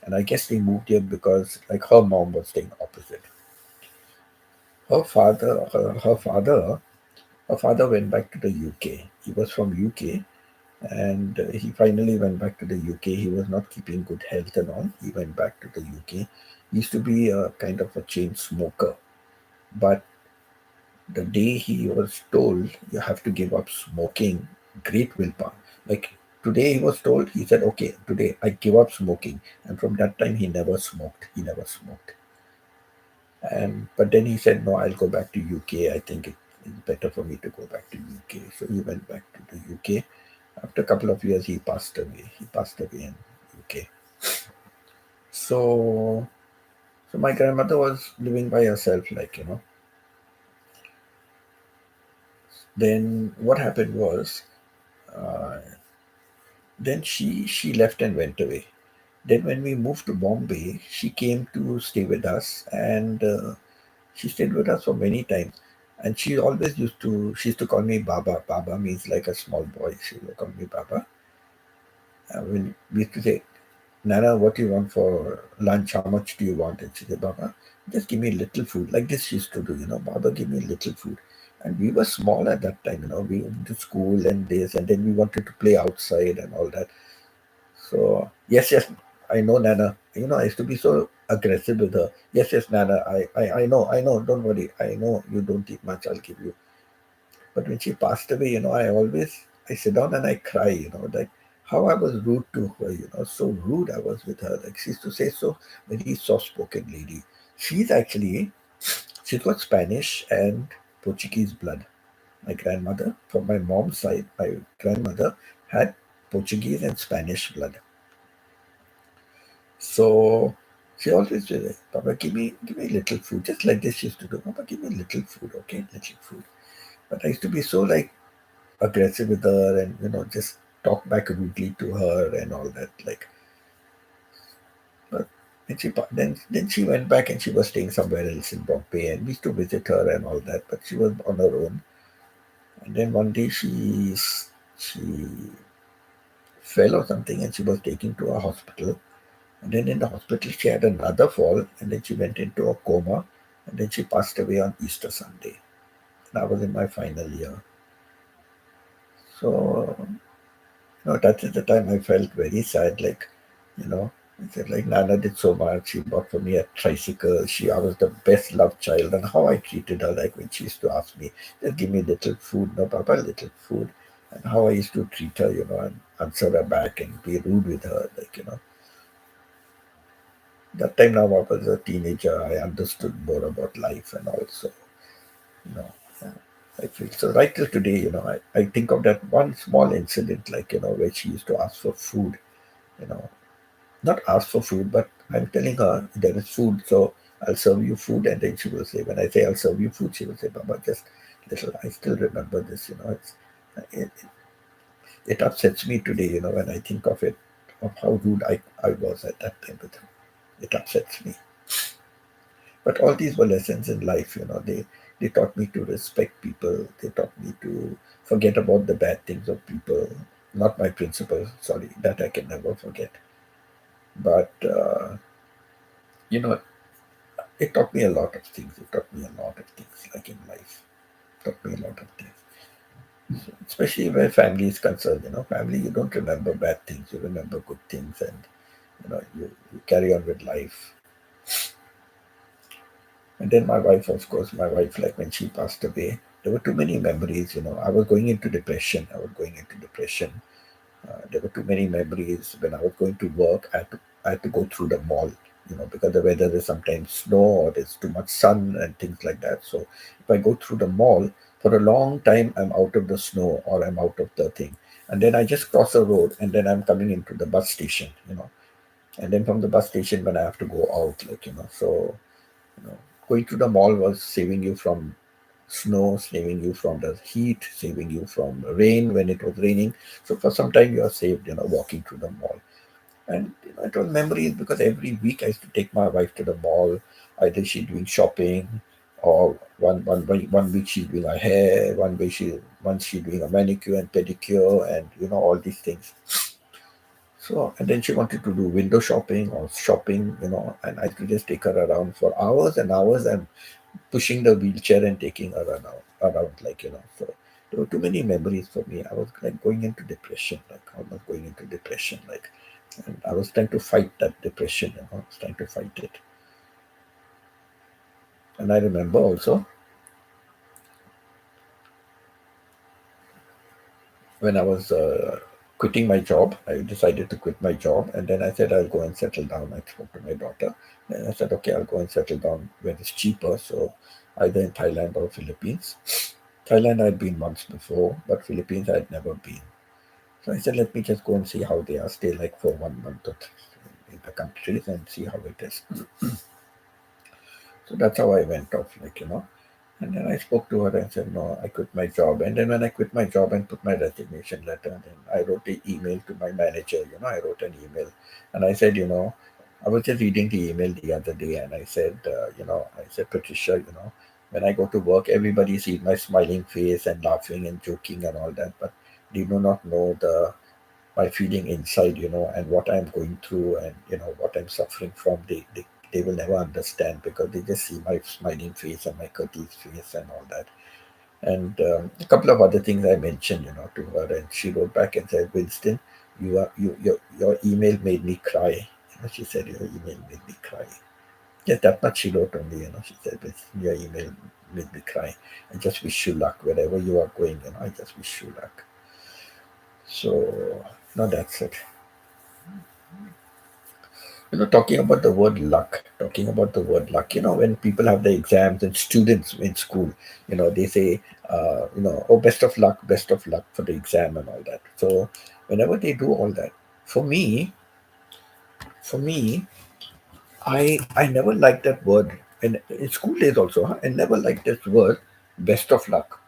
And I guess they moved here because, like, her mom was staying opposite. Her father went back to the UK. He was from UK, and he finally went back to the UK. He was not keeping good health and all. He went back to the UK. He used to be a kind of a chain smoker, but the day he was told you have to give up smoking, great willpower. Like today he was told, he said, okay, today I give up smoking. And from that time he never smoked. He never smoked. And but then he said, no, I'll go back to UK. I think it's better for me to go back to UK. So he went back to the UK. After a couple of years he passed away. He passed away in UK. So my grandmother was living by herself, like, then what happened was, uh, then she left and went away. Then when we moved to Bombay, she came to stay with us, and she stayed with us for many times. And she used to call me Baba. Baba means like a small boy. She would call me Baba. When we used to say, Nana, what do you want for lunch? How much do you want? And she said, Baba, just give me little food. Like this she used to do, Baba, give me little food. And we were small at that time, we went to school and this, and then we wanted to play outside and all that. So yes, yes, I know, Nana. I used to be so aggressive with her. Yes, yes, Nana. I know. Don't worry. I know you don't eat much. I'll give you. But when she passed away, I sit down and I cry. Like how I was rude to her. So rude I was with her. Like she used to say so very soft-spoken lady. She's got Spanish and Portuguese blood. My grandmother, from my mom's side, my grandmother had Portuguese and Spanish blood. So she always said, Papa, give me little food. Just like this she used to do. Papa, give me little food, okay? Little food. But I used to be so like aggressive with her and just talk back rudely to her and all that. Like but then she went back and she was staying somewhere else in Bombay and we used to visit her and all that, but she was on her own. And then one day she fell or something and she was taken to a hospital. And then in the hospital, she had another fall, and then she went into a coma, and then she passed away on Easter Sunday. And I was in my final year. So, that is the time I felt very sad. Like, I said, like, Nana did so much. She bought for me a tricycle. I was the best loved child, and how I treated her, like when she used to ask me, just give me little food, no, Papa, little food. And how I used to treat her, and answer her back and be rude with her, like. That time now I was a teenager. I understood more about life and also, you know, I feel so right till today, I think of that one small incident, like, where she used to ask for food, you know, not ask for food, but I'm telling her there is food, so I'll serve you food. And then she will say, when I say I'll serve you food, she will say, Baba, just little. I still remember this, it upsets me today, when I think of it, of how rude I was at that time with her. It upsets me. But all these were lessons in life, they taught me to respect people. They taught me to forget about the bad things of people. Not my principles, sorry, that I can never forget. But you know, it taught me a lot of things. It taught me a lot of things, like in life. It taught me a lot of things. Especially where family is concerned. Family, you don't remember bad things. You remember good things, and you carry on with life. And then my wife, of course, like when she passed away, there were too many memories. I was going into depression. I was going into depression. There were too many memories. When I was going to work, I had to go through the mall, because the weather is sometimes snow or there's too much sun and things like that. So if I go through the mall, for a long time, I'm out of the snow or I'm out of the thing. And then I just cross a road and then I'm coming into the bus station. And then from the bus station, when I have to go out, so you know, going to the mall was saving you from snow, saving you from the heat, saving you from rain when it was raining. So for some time you are saved, walking through the mall. And it was memories because every week I used to take my wife to the mall. Either she doing shopping, or one week she's doing her hair, once she doing a manicure and pedicure, and all these things. So, and then she wanted to do window shopping or shopping, and I could just take her around for hours and hours and pushing the wheelchair and taking her around, So there were too many memories for me. I was like going into depression, like almost going into depression, like, and I was trying to fight that depression, I was trying to fight it. And I remember also when I was quitting my job, I decided to quit my job, and then I said I'll go and settle down. I spoke to my daughter, and I said, okay, I'll go and settle down where it's cheaper, so either in Thailand or Philippines. Thailand I'd been once before, but Philippines I'd never been. So I said, let me just go and see how they are, stay like for 1 month or in the countries and see how it is. So that's how I went off, And then I spoke to her and said, no, I quit my job. And then when I quit my job and put my resignation letter, then I wrote an email to my manager, I wrote an email. And I said, I was just reading the email the other day and I said, I said, Patricia, when I go to work, everybody sees my smiling face and laughing and joking and all that, but they do not know my feeling inside, and what I'm going through and, what I'm suffering from. They will never understand because they just see my smiling face and my courteous face and all that. And a couple of other things I mentioned, to her, and she wrote back and said, Winston, your email made me cry. She said, your email made me cry. Just that much she wrote only, she said, Winston, your email made me cry. I just wish you luck wherever you are going, I just wish you luck. So, no, that's it. Talking about the word luck, when people have the exams and students in school, they say, oh, best of luck for the exam and all that. So whenever they do all that, for me, for me, I never liked that word. And in school days also, I never liked that word, best of luck.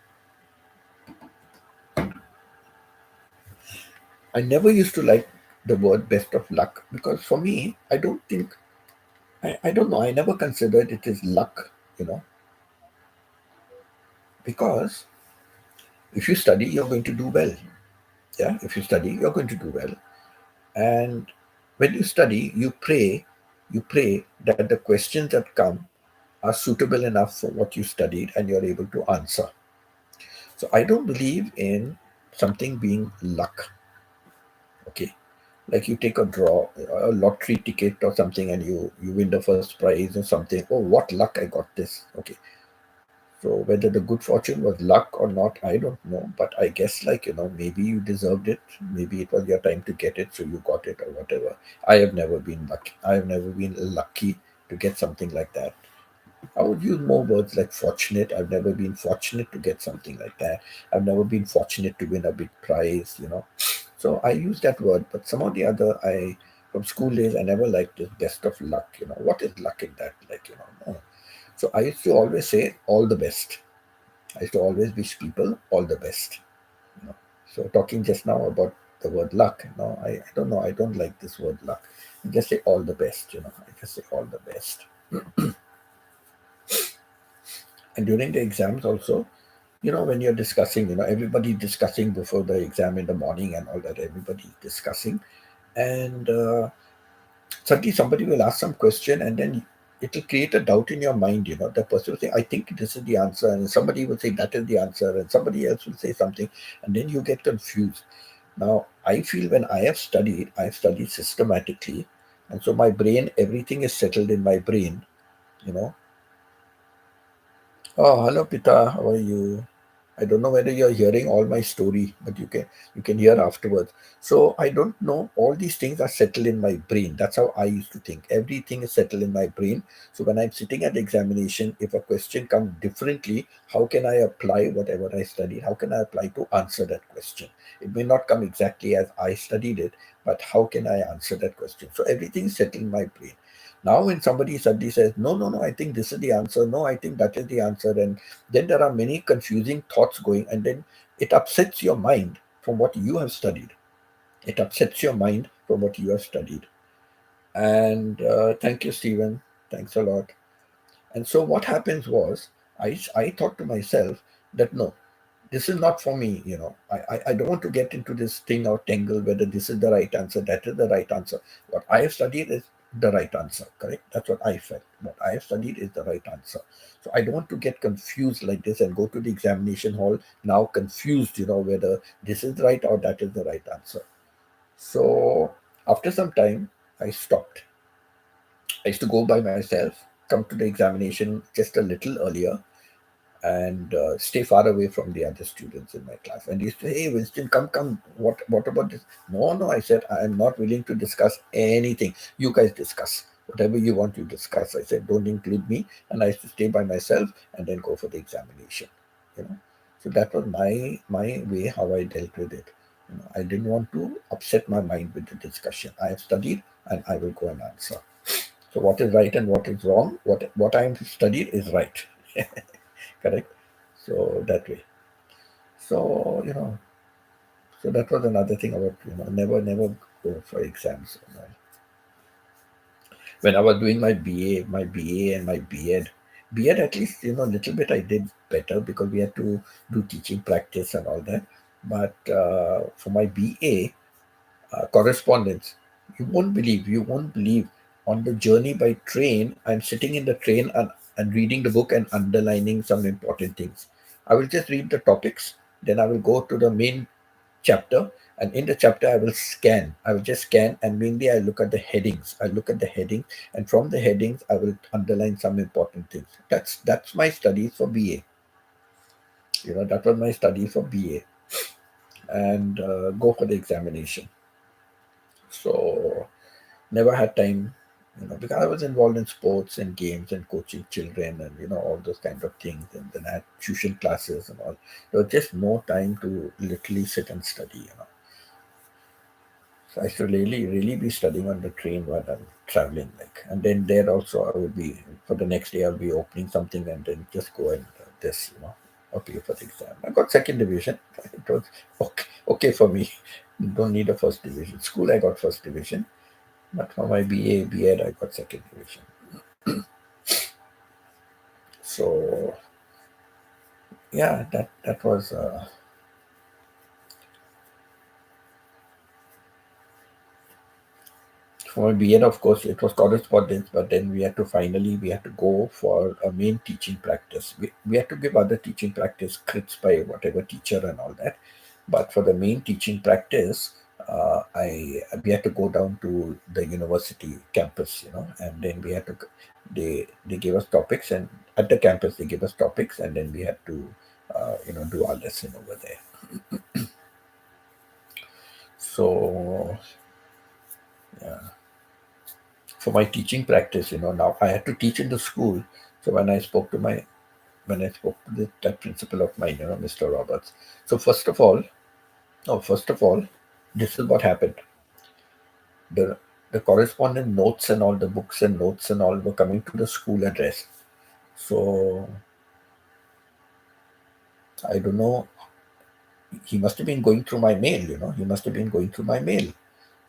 I never used to like the word best of luck because for me, I don't think, I don't know, I never considered it as luck, you know, because if you study, you're going to do well. Yeah, if you study, you're going to do well. And when you study, you pray that the questions that come are suitable enough for what you studied and you're able to answer. So I don't believe in something being luck. Okay. Like you take a draw, a lottery ticket or something, and you win the first prize or something. Oh, what luck I got this. Okay. So whether the good fortune was luck or not, I don't know. But I guess, like, maybe you deserved it. Maybe it was your time to get it, so you got it or whatever. I have never been lucky. I have never been lucky to get something like that. I would use more words like fortunate. I've never been fortunate to get something like that. I've never been fortunate to win a big prize. So I use that word, but some of the other, from school days, I never liked this best of luck. What is luck in that? No. So I used to always say all the best. I used to always wish people all the best. You know. So talking just now about the word luck, I don't know. I don't like this word luck. I just say all the best. I just say all the best. And during the exams also, when you're discussing, everybody discussing before the exam in the morning and all that, everybody discussing, and suddenly somebody will ask some question, and then it will create a doubt in your mind. The person will say, I think this is the answer, and somebody will say that is the answer, and somebody else will say something, and then you get confused. Now I feel when I've studied systematically, and so my brain, everything is settled in my brain. you know Oh, hello, Pita. How are you? I don't know whether you're hearing all my story, but you can hear afterwards. So I don't know. All these things are settled in my brain. That's how I used to think. Everything is settled in my brain. So when I'm sitting at examination, if a question comes differently, how can I apply whatever I studied? How can I apply to answer that question? It may not come exactly as I studied it, but how can I answer that question? So everything is settled in my brain. Now, when somebody suddenly says, no, no, no, I think this is the answer, no, I think that is the answer, and then there are many confusing thoughts going, and then it upsets your mind from what you have studied. It upsets your mind from what you have studied. And thank you, Stephen. Thanks a lot. And so what happens was, I thought to myself that no, this is not for me. I don't want to get into this thing or tangle whether this is the right answer, that is the right answer. What I have studied is the right answer, correct? That's what I felt. What I have studied is the right answer. So I don't want to get confused like this and go to the examination hall now confused, whether this is right or that is the right answer. So after some time, I stopped. I used to go by myself, come to the examination just a little earlier, and stay far away from the other students in my class. And he used to say, hey, Winston, come, come. What about this? No, no, I said, I am not willing to discuss anything. You guys discuss. Whatever you want to discuss. I said, don't include me. And I used to stay by myself and then go for the examination. You know. So that was my way how I dealt with it. I didn't want to upset my mind with the discussion. I have studied and I will go and answer. So what is right and what is wrong? What I have studied is right. Correct. So that way. So so that was another thing about never go for exams. When I was doing my BA and my B.Ed at least little bit I did better because we had to do teaching practice and all that. But for my BA correspondence, you won't believe on the journey by train, I'm sitting in the train and reading the book and underlining some important things. I will just read the topics, then I will go to the main chapter, and in the chapter I will just scan, and mainly I look at the headings. I look at the heading, and from the headings I will underline some important things. That's my studies for BA. That was my study for BA, and go for the examination. So never had time, because I was involved in sports and games and coaching children and all those kind of things, and then I had tuition classes and all. There was just no time to literally sit and study. So I should really be studying on the train while I'm traveling, like, and then there also I would be for the next day I'll be opening something and then just go and appear for the exam. I got second division. It was okay for me. Don't need a first division. School I got first division, but for my BA, B.Ed, I got second division. So yeah, that was for my B.Ed. Of course, it was correspondence, but then we had to go for a main teaching practice. We had to give other teaching practice crits by whatever teacher and all that, but for the main teaching practice, I we had to go down to the university campus, and then we had to they gave us topics, and at the campus they gave us topics, and then we had to do our lesson over there. So for my teaching practice, now I had to teach in the school. So when I spoke to that principal of mine, Mr. Roberts. So first of all, this is what happened. The the correspondent notes and all the books and notes and all were coming to the school address. So I don't know. He must have been going through my mail. He must have been going through my mail.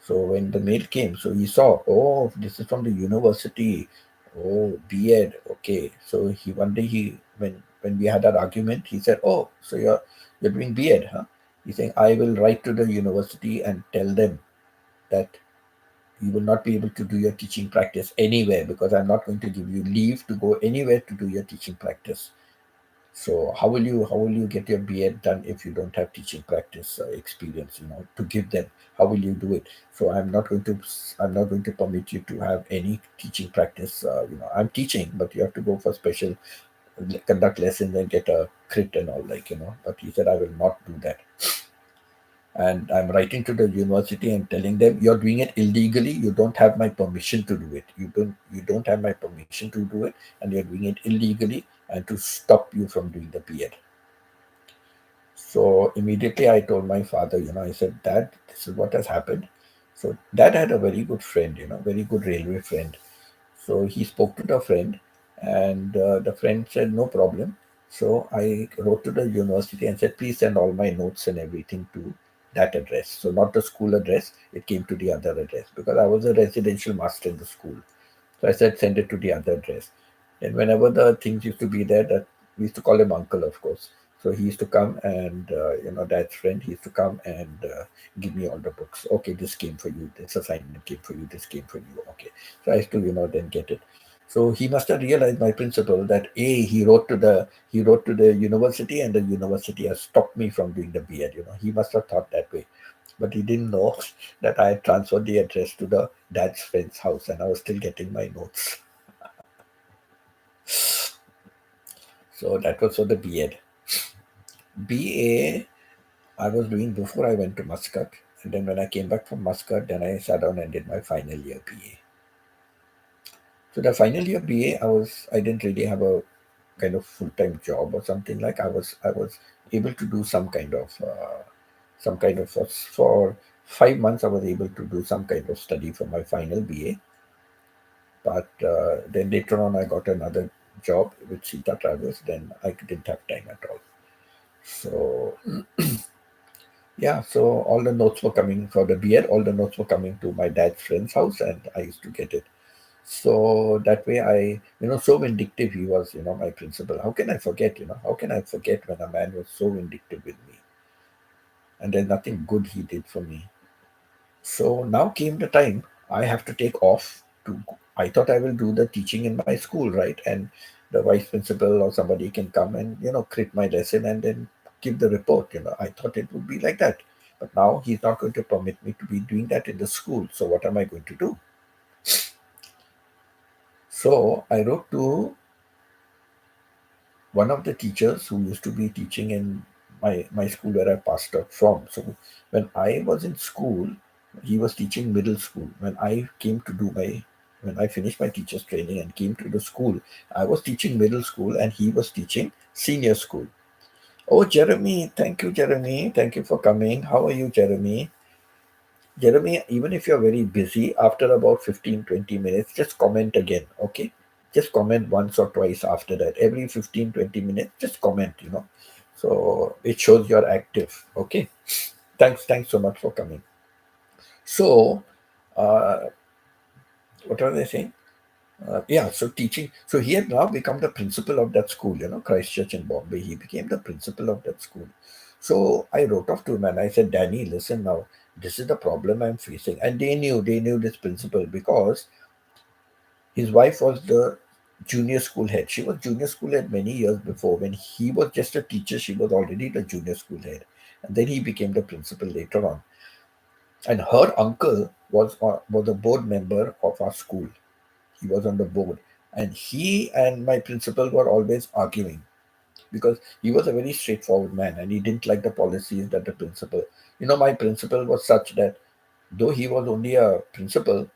So when the mail came, so he saw, oh, this is from the university. Oh, B.Ed. Okay. So one day when we had our argument, he said, oh, so you're doing B.Ed, huh? He's saying, I will write to the university and tell them that you will not be able to do your teaching practice anywhere because I'm not going to give you leave to go anywhere to do your teaching practice. So how will you get your B.Ed done if you don't have teaching practice experience, to give them? How will you do it? So I'm not going to permit you to have any teaching practice. I'm teaching, but you have to go for special conduct lessons and get a crit and all, But he said I will not do that, and I'm writing to the university and telling them you're doing it illegally. You don't have my permission to do it. You don't have my permission to do it, and you're doing it illegally, and to stop you from doing the B.Ed. So immediately I told my father, I said, Dad, this is what has happened. So Dad had a very good friend, very good railway friend. So he spoke to the friend, and the friend said, no problem. So I wrote to the university and said, please send all my notes and everything to that address. So not the school address, it came to the other address because I was a residential master in the school. So I said, send it to the other address. And whenever the things used to be there, that we used to call him uncle, of course. So he used to come and, dad's friend, he used to come and give me all the books. Okay, this came for you. This assignment came for you. This came for you. Okay. So I used to, then get it. So he must have realized my principal that he wrote to the university, and the university has stopped me from doing the B.Ed. He must have thought that way, but he didn't know that I had transferred the address to the dad's friend's house, and I was still getting my notes. So that was for the B.Ed. BA I was doing before I went to Muscat, and then when I came back from Muscat, then I sat down and did my final year BA. So the final year BA, I didn't really have a kind of full time job or something. Like I was able to do some kind of for 5 months I was able to do some kind of study for my final BA. But then later on I got another job with Sita Travels. Then I didn't have time at all. So yeah, so all the notes were coming for the beer. All the notes were coming to my dad's friend's house, and I used to get it. So that way, so vindictive he was, my principal. How can I forget? How can I forget when a man was so vindictive with me, and there's nothing good he did for me. So now came the time I have to take off to. I thought I will do the teaching in my school, right? And the vice principal or somebody can come and crit my lesson and then give the report. I thought it would be like that, but now he's not going to permit me to be doing that in the school. So what am I going to do? So I wrote to one of the teachers who used to be teaching in my school where I passed out from. So when I was in school, he was teaching middle school. When I finished my teacher's training and came to the school, I was teaching middle school and he was teaching senior school. Oh, Jeremy, thank you, Jeremy. Thank you for coming. How are you, Jeremy? Jeremy, even if you're very busy, after about 15-20 minutes, just comment again, okay? Just comment once or twice after that. Every 15-20 minutes, just comment. So it shows you're active, okay? Thanks so much for coming. So, uh, what was I saying? Yeah, so teaching. So he had now become the principal of that school, Christchurch in Bombay. He became the principal of that school. So I wrote off to him and I said, Danny, listen now, this is the problem I'm facing. And they knew this principal because his wife was the junior school head. She was junior school head many years before. When he was just a teacher, she was already the junior school head. And then he became the principal later on. And her uncle was a board member of our school. He was on the board, and he and my principal were always arguing because he was a very straightforward man and he didn't like the policies that the principal. My principal was such that though he was only a principal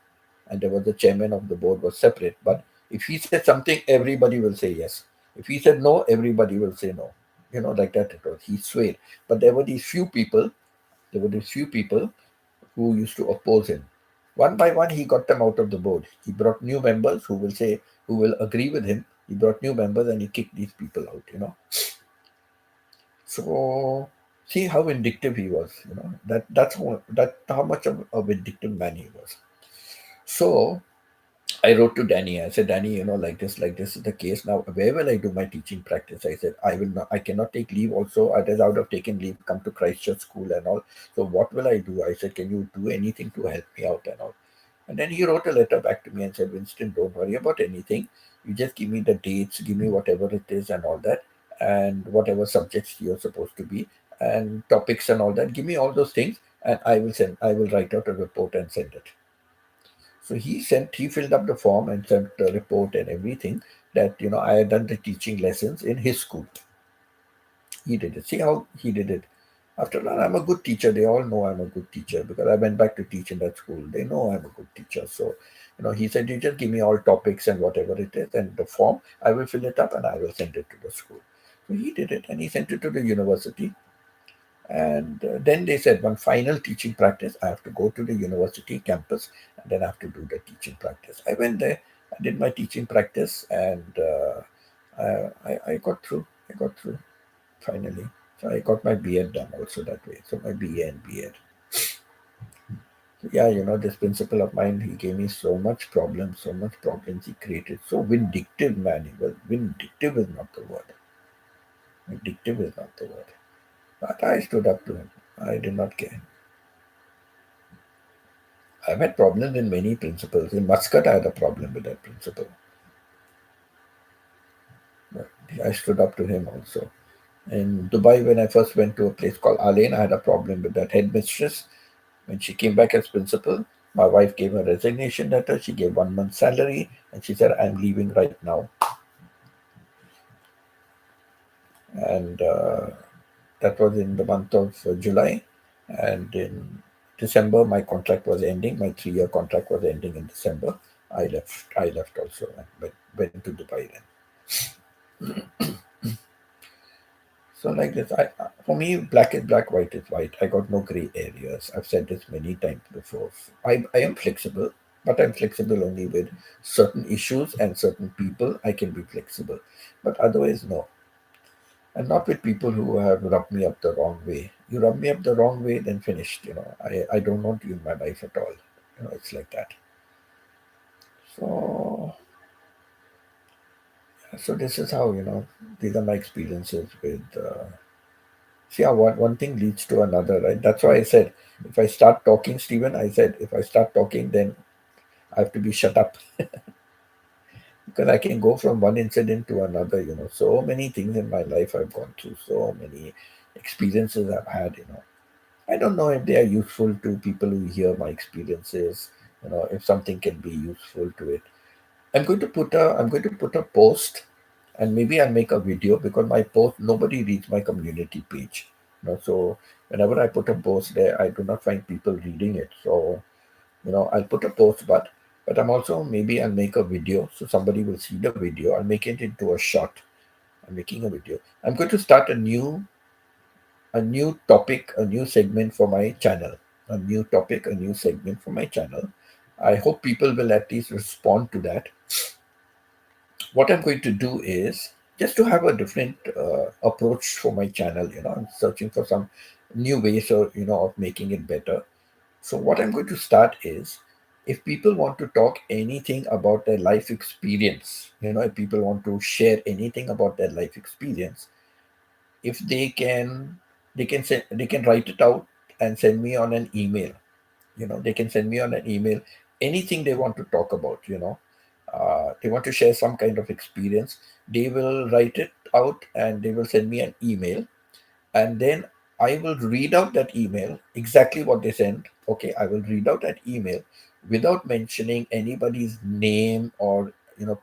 and there was the chairman of the board was separate, but if he said something, everybody will say yes. If he said no, everybody will say no. Like that it was. He swayed. But there were these few people who used to oppose him. One by one, he got them out of the board. He brought new members who will agree with him. He brought new members and he kicked these people out. So see how vindictive he was. That's how much of a vindictive man he was. So I wrote to Danny. I said, Danny, like this is the case now. Where will I do my teaching practice? I said, I will not. I cannot take leave. Also, I was out of taking leave. Come to Christchurch school and all. So what will I do? I said, can you do anything to help me out and all? And then he wrote a letter back to me and said, Winston, don't worry about anything. You just give me the dates, give me whatever it is and all that, and whatever subjects you're supposed to be, and topics and all that. Give me all those things, and I will write out a report and send it. So he filled up the form and sent the report and everything that, I had done the teaching lessons in his school. He did it. See how he did it. After that, I'm a good teacher. They all know I'm a good teacher because I went back to teach in that school. They know I'm a good teacher. So, he said, you just give me all topics and whatever it is and the form. I will fill it up and I will send it to the school. So he did it and he sent it to the university. And then they said, one final teaching practice, I have to go to the university campus and then I have to do the teaching practice. I went there, I did my teaching practice, and I got through. I got through finally. So I got my B.Ed done also that way. So my BA and B.Ed. So yeah, this principal of mine, he gave me so much problems he created. So vindictive, man. He was vindictive is not the word. Vindictive is not the word. But I stood up to him. I did not care. I've had problems in many principals. In Muscat, I had a problem with that principal. But I stood up to him also. In Dubai, when I first went to a place called Alain, I had a problem with that headmistress. When she came back as principal, my wife gave a resignation letter. She gave 1 month's salary, and she said, "I'm leaving right now." And that was in the month of July. And in December, my contract was ending. My 3-year contract was ending in December. I left. I left also and went to Dubai then. So like this, for me, black is black, white is white. I got no gray areas. I've said this many times before. I am flexible, but I'm flexible only with certain issues and certain people. I can be flexible, but otherwise, no. And not with people who have rubbed me up the wrong way. You rub me up the wrong way, then finished. I don't want you in my life at all. It's like that. So, so this is how, these are my experiences with. See how one thing leads to another, right? That's why I said, if I start talking, Stephen, I said, if I start talking, then I have to be shut up because I can go from one incident to another. So many things in my life I've gone through, so many experiences I've had. I don't know if they are useful to people who hear my experiences. If something can be useful to it. I'm going to put a post, and maybe I'll make a video because my post nobody reads my community page. So whenever I put a post there, I do not find people reading it. So I'll put a post, but I'm also maybe I'll make a video so somebody will see the video. I'll make it into a shot. I'm making a video. I'm going to start a new topic, a new segment for my channel. A new topic, a new segment for my channel. I hope people will at least respond to that. What I'm going to do is just to have a different approach for my channel. I'm searching for some new ways of making it better. So what I'm going to start is, if people want to talk anything about their life experience, if people want to share anything about their life experience, if they can write it out and send me on an email. They can send me on an email anything they want to talk about. They want to share some kind of experience, they will write it out and they will send me an email, and then I will read out that email exactly what they sent, Okay, I will read out that email without mentioning anybody's name or you know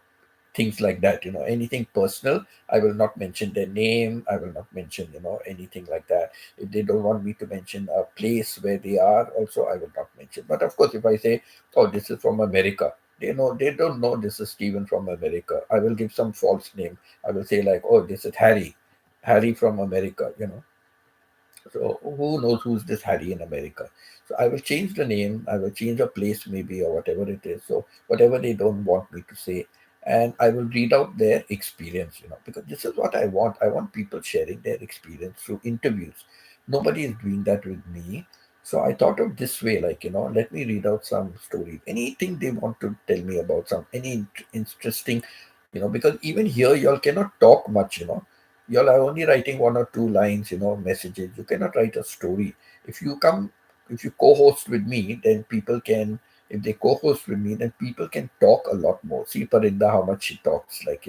things like that. Anything personal, I will not mention their name. I will not mention anything like that. If they don't want me to mention a place where they are, also I will not mention. But of course, if I say, oh, this is from America, they don't know this is Stephen from America. I will give some false name. I will say like, oh, this is Harry from America. So who knows who's this Harry in America? So I will change the name, I will change a place maybe or whatever it is. So whatever they don't want me to say, and I will read out their experience, because this is what I want. I want people sharing their experience through interviews. Nobody is doing that with me. So I thought of this way, like, let me read out some story. Anything they want to tell me about, any interesting, because even here y'all cannot talk much, you're only writing one or two lines, messages. You cannot write a story. If you come, if you co-host with me, then people can. If they co-host with me, then people can talk a lot more. See Parinda, how much she talks. Like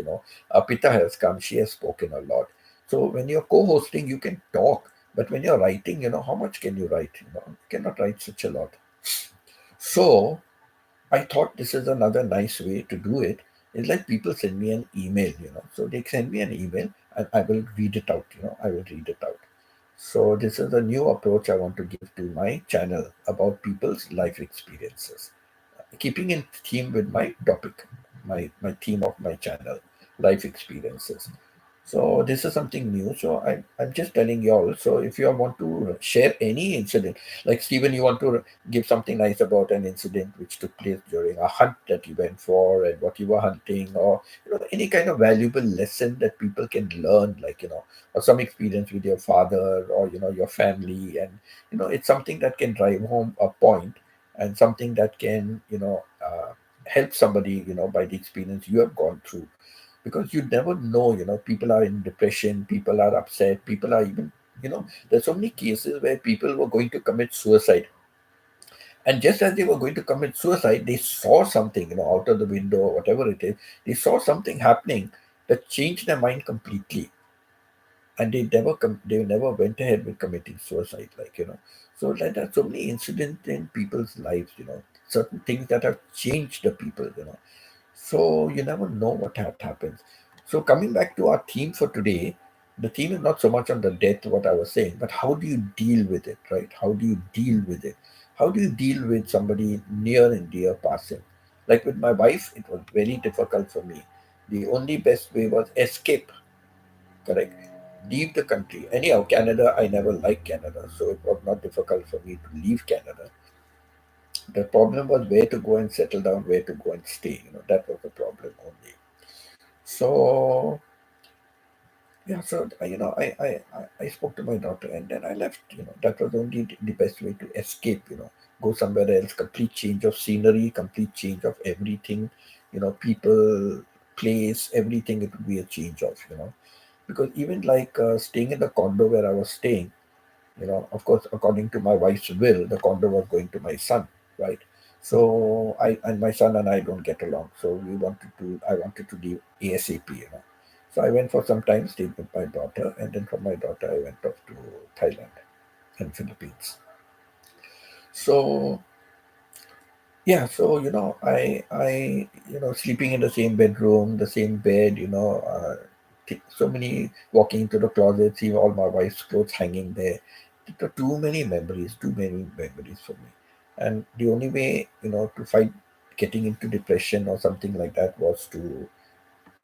Apita has come; she has spoken a lot. So when you're co-hosting, you can talk. But when you're writing, how much can you write? You cannot write such a lot. So I thought this is another nice way to do it. It's like people send me an email, So they send me an email and I will read it out, I will read it out. So this is a new approach I want to give to my channel about people's life experiences, keeping in theme with my topic, my theme of my channel, life experiences. So this is something new. So I'm just telling you all. So if you all want to share any incident, like Stephen, you want to give something nice about an incident which took place during a hunt that you went for and what you were hunting, or any kind of valuable lesson that people can learn, like or some experience with your father or your family, and it's something that can drive home a point and something that can help somebody by the experience you have gone through, because you never know, people are in depression, people are upset, people are even, there's so many cases where people were going to commit suicide, and just as they were going to commit suicide, they saw something, out of the window or whatever it is, they saw something happening that changed their mind completely, and they never went ahead with committing suicide, like so like there are so many incidents in people's lives, certain things that have changed the people, so you never know what happens. So coming back to our theme for today, the theme is not so much on the death, what I was saying, but how do you deal with it, right? How do you deal with it? How do you deal with somebody near and dear passing? Like with my wife, it was very difficult for me. The only best way was escape, correct? Leave the country. Anyhow, Canada, I never liked Canada, so it was not difficult for me to leave Canada. The problem was where to go and settle down, where to go and stay. That was the problem only. So yeah, so I spoke to my daughter and then I left. That was only the best way to escape. Go somewhere else, complete change of scenery, complete change of everything. People, place, everything. It would be a change of. Because even like staying in the condo where I was staying, of course, according to my wife's will, the condo was going to my son, right? So my son and I don't get along. So I wanted to leave ASAP, So I went for some time, stayed with my daughter, and then from my daughter I went off to Thailand and Philippines. So yeah, so I sleeping in the same bedroom, the same bed, so many walking into the closet, seeing all my wife's clothes hanging there. Too many memories for me. And the only way, to fight getting into depression or something like that was to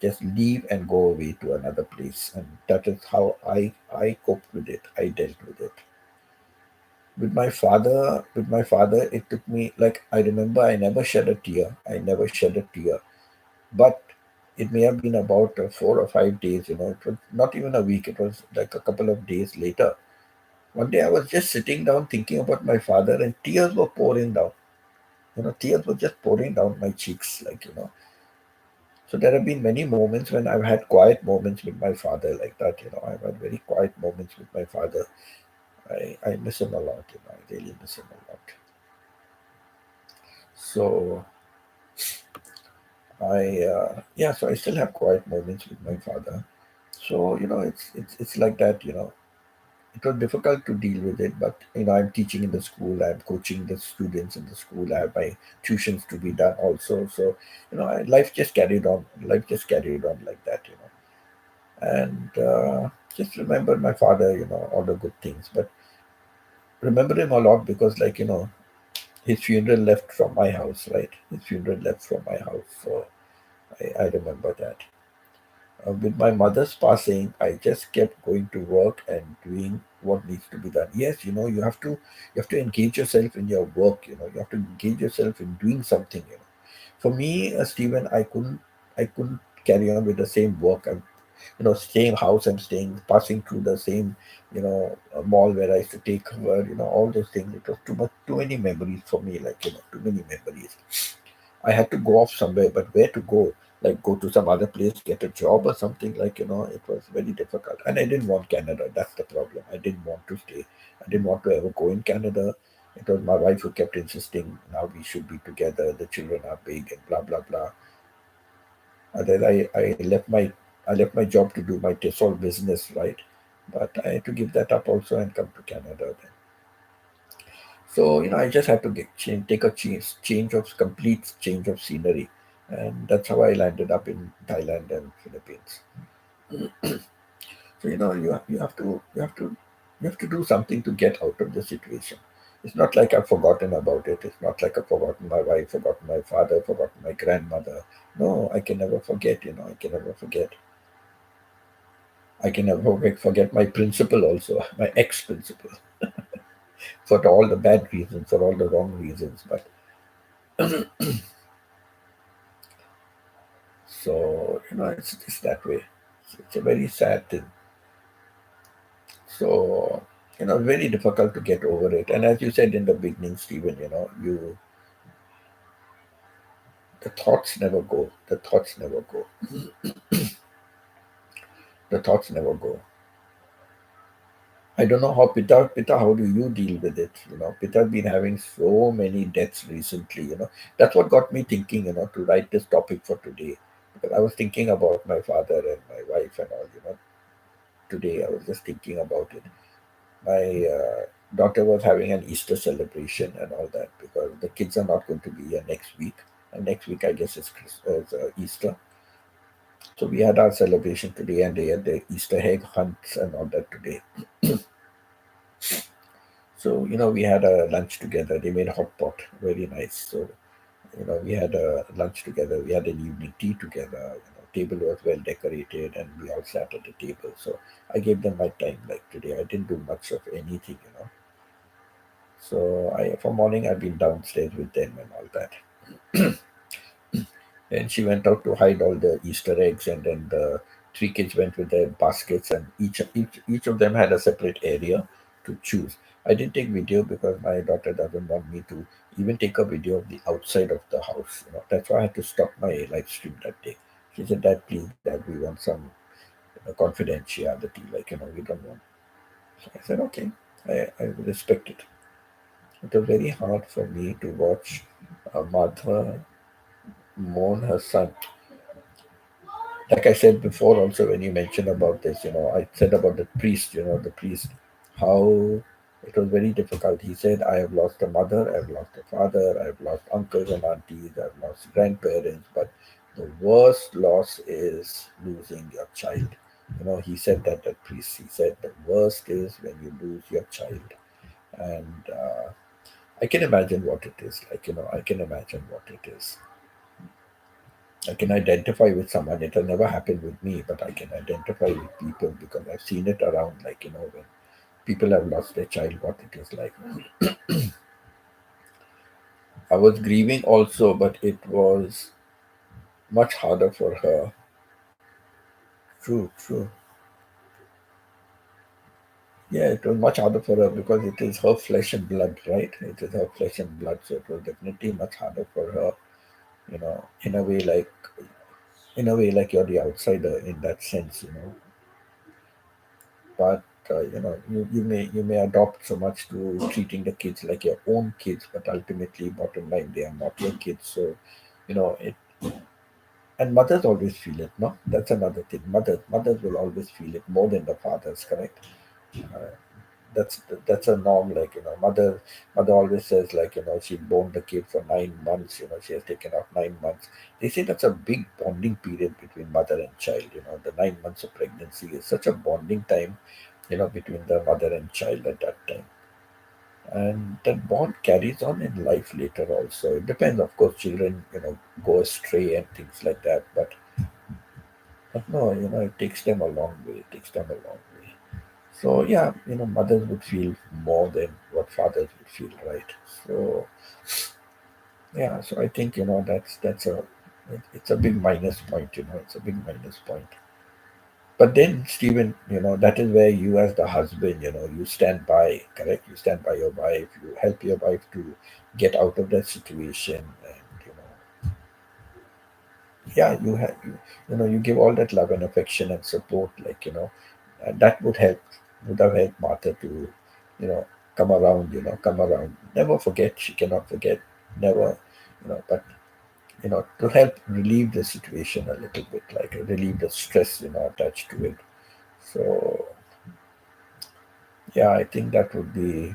just leave and go away to another place. And that is how I coped with it. I dealt with it. With my father, it took me, like, I remember I never shed a tear. I never shed a tear. But it may have been about 4 or 5 days, it was not even a week, it was like a couple of days later. One day I was just sitting down thinking about my father and tears were pouring down. Tears were just pouring down my cheeks, like, so there have been many moments when I've had quiet moments with my father like that. I've had very quiet moments with my father. I miss him a lot. I really miss him a lot. So so I still have quiet moments with my father. So it's like that. it was difficult to deal with it. But I'm teaching in the school, I'm coaching the students in the school, I have my tuitions to be done also. So life just carried on. Life just carried on like that. And just remember my father, all the good things. But remember him a lot because, his funeral left from my house, right? His funeral left from my house. So I remember that. With my mother's passing, I just kept going to work and doing what needs to be done. Yes, you have to engage yourself in your work. You have to engage yourself in doing something. For me, Stephen, I couldn't carry on with the same work. Same house I'm staying, passing through the same, mall where I used to take her. All those things. It was too much, too many memories for me. Too many memories. I had to go off somewhere, but where to go? Like go to some other place, get a job or something. It was very difficult, and I didn't want Canada. That's the problem. I didn't want to stay. I didn't want to ever go in Canada. It was my wife who kept insisting, now we should be together. The children are big and blah blah blah. And then I left my job to do my TESOL business, right? But I had to give that up also and come to Canada then. So, I just had to take a change of complete change of scenery, and that's how I landed up in Thailand and Philippines. So, you have to do something to get out of the situation. It's not like I've forgotten about it. It's not like I've forgotten my wife, forgotten my father, forgotten my grandmother. No, I can never forget. I can never forget. I can never forget my principal also, my ex-principal, for all the bad reasons, for all the wrong reasons. But so, it's that way. It's a very sad thing. So, very difficult to get over it. And as you said in the beginning, Stephen, the thoughts never go. The thoughts never go. The thoughts never go. I don't know how Pita, how do you deal with it? Pita been having so many deaths recently. That's what got me thinking, to write this topic for today. Because I was thinking about my father and my wife and all. Today I was just thinking about it. My daughter was having an Easter celebration and all that because the kids are not going to be here next week. And next week, I guess, is Easter. So we had our celebration today, and they had the Easter egg hunts and all that today. So we had a lunch together. They made hot pot, very nice. So we had a lunch together. We had an evening tea together. Table was well decorated, and we all sat at the table. So I gave them my time. Like today, I didn't do much of anything. So for morning I've been downstairs with them and all that. And she went out to hide all the Easter eggs, and then the three kids went with their baskets, and each of them had a separate area to choose. I didn't take video because my daughter doesn't want me to even take a video of the outside of the house. That's why I had to stop my live stream that day. She said, "Dad, please, Dad, we want some confidentiality. We don't want." So I said, "Okay, I respect it." It was very hard for me to watch a mother mourn her son. Like I said before, also when you mentioned about this, I said about the priest, how it was very difficult. He said, I have lost a mother, I've lost a father, I've lost uncles and aunties, I've lost grandparents, but the worst loss is losing your child. He said that priest, he said, the worst is when you lose your child. And I can imagine what it is like, I can imagine what it is. I can identify with someone. It'll never happen with me, but I can identify with people because I've seen it around, when people have lost their child, what it is like. I was grieving also, but it was much harder for her. True, true. Yeah, it was much harder for her because it is her flesh and blood, right? It is her flesh and blood, so it was definitely much harder for her, you know, in a way like in a way like you're the outsider in that sense. But you may adopt so much to treating the kids like your own kids, but ultimately, bottom line, they are not your kids. So it, and mothers always feel it. No, that's another thing. Mothers will always feel it more than the fathers. Correct. that's a norm. Like, mother always says, like, she born the kid for 9 months. She has taken out 9 months. They say that's a big bonding period between mother and child. The 9 months of pregnancy is such a bonding time, between the mother and child at that time. And that bond carries on in life later also. It depends, of course. Children, go astray and things like that. But no, it takes them a long way. It takes them a long way. So yeah, mothers would feel more than what fathers would feel, right? So yeah, so I think, it's a big minus point. It's a big minus point. But then, Stephen, that is where you, as the husband, you stand by, correct? You stand by your wife. You help your wife to get out of that situation, and yeah, you give all that love and affection and support, like, and that would have helped Martha to, you know, come around. Never forget. She cannot forget. Never, but to help relieve the situation a little bit, like relieve the stress, attached to it. So yeah, I think that would be,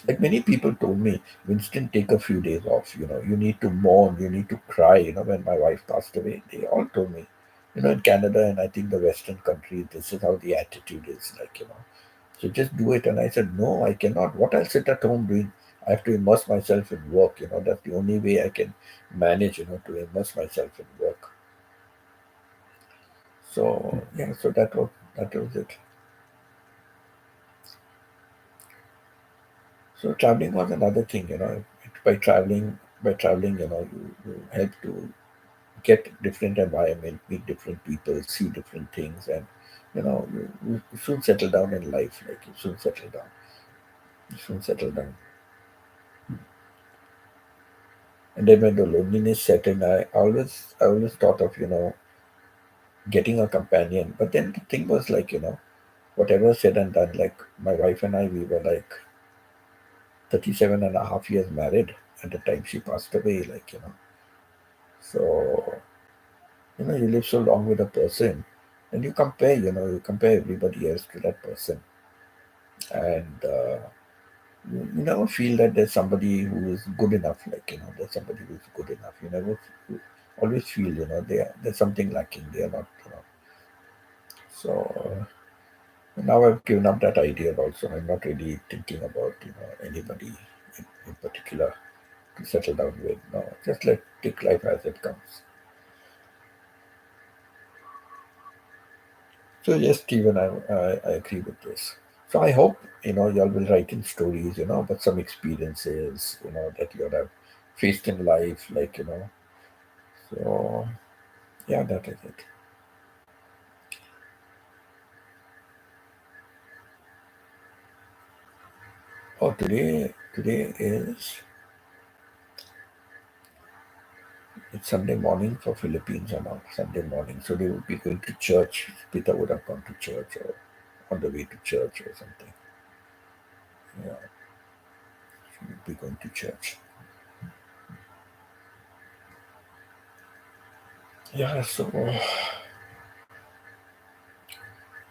like, many people told me, Winston, take a few days off. You need to mourn, you need to cry. When my wife passed away, they all told me, in Canada and I think the Western countries, this is how the attitude is, like, so just do it. And I said, no, I cannot. What I'll sit at home doing? I have to immerse myself in work. That's the only way I can manage, to immerse myself in work. So yeah, so that was it. So traveling was another thing. By traveling, you help to get different environment, meet different people, see different things, and you soon settle down in life. Like, you soon settle down. You soon settle down. And then when the loneliness set in, I always thought of getting a companion. But then the thing was, like, whatever said and done, like, my wife and I, we were like 37 and a half years married at the time she passed away. Like, so you live so long with a person, and you compare everybody else to that person, and you never feel that there's somebody who is good enough. Like, there's somebody who's good enough. You always feel, there's something lacking. They are not, so now I've given up that idea also. I'm not really thinking about, anybody in particular to settle down with. No, just let take life as it comes. So yes, Stephen, I agree with this. So I hope, y'all will write in stories, about some experiences, that you have faced in life, like, so yeah, that is it. Oh, today is, it's Sunday morning for Philippines, and all Sunday morning, so they would be going to church. Peter would have gone to church, or on the way to church or something. Yeah, she would be going to church. Yeah, so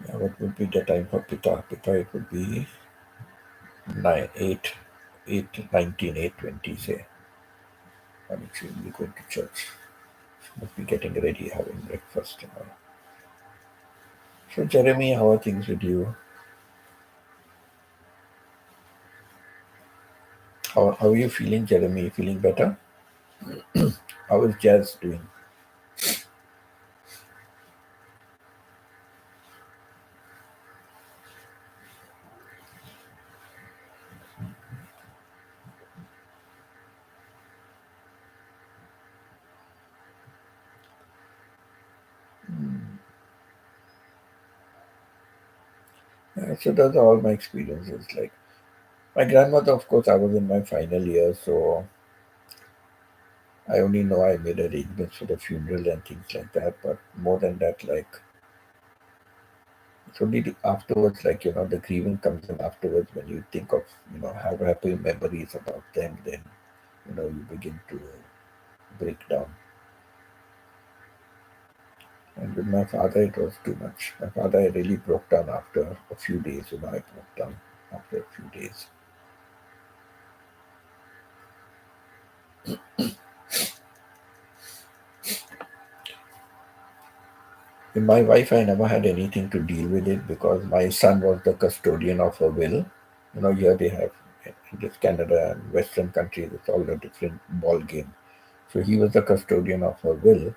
yeah, what would be the time for Pita? Pita, it would be 9, 8, 8, 19, 8:20, say. And she will be going to church. She must be getting ready, having breakfast. So, Jeremy, how are things with you? How are you feeling, Jeremy? Feeling better? How is Jazz doing? Yeah, so those are all my experiences. Like, my grandmother, of course, I was in my final year, so I only know I made arrangements for the funeral and things like that. But more than that, like, it's only afterwards, like, the grieving comes in afterwards when you think of, have happy memories about them. Then, you begin to break down. And with my father, it was too much. My father, I really broke down after a few days. I broke down. after a few days. With my wife, I never had anything to deal with it because my son was the custodian of her will. Here they have in this Canada and Western countries, it's all a different ball game. So he was the custodian of her will.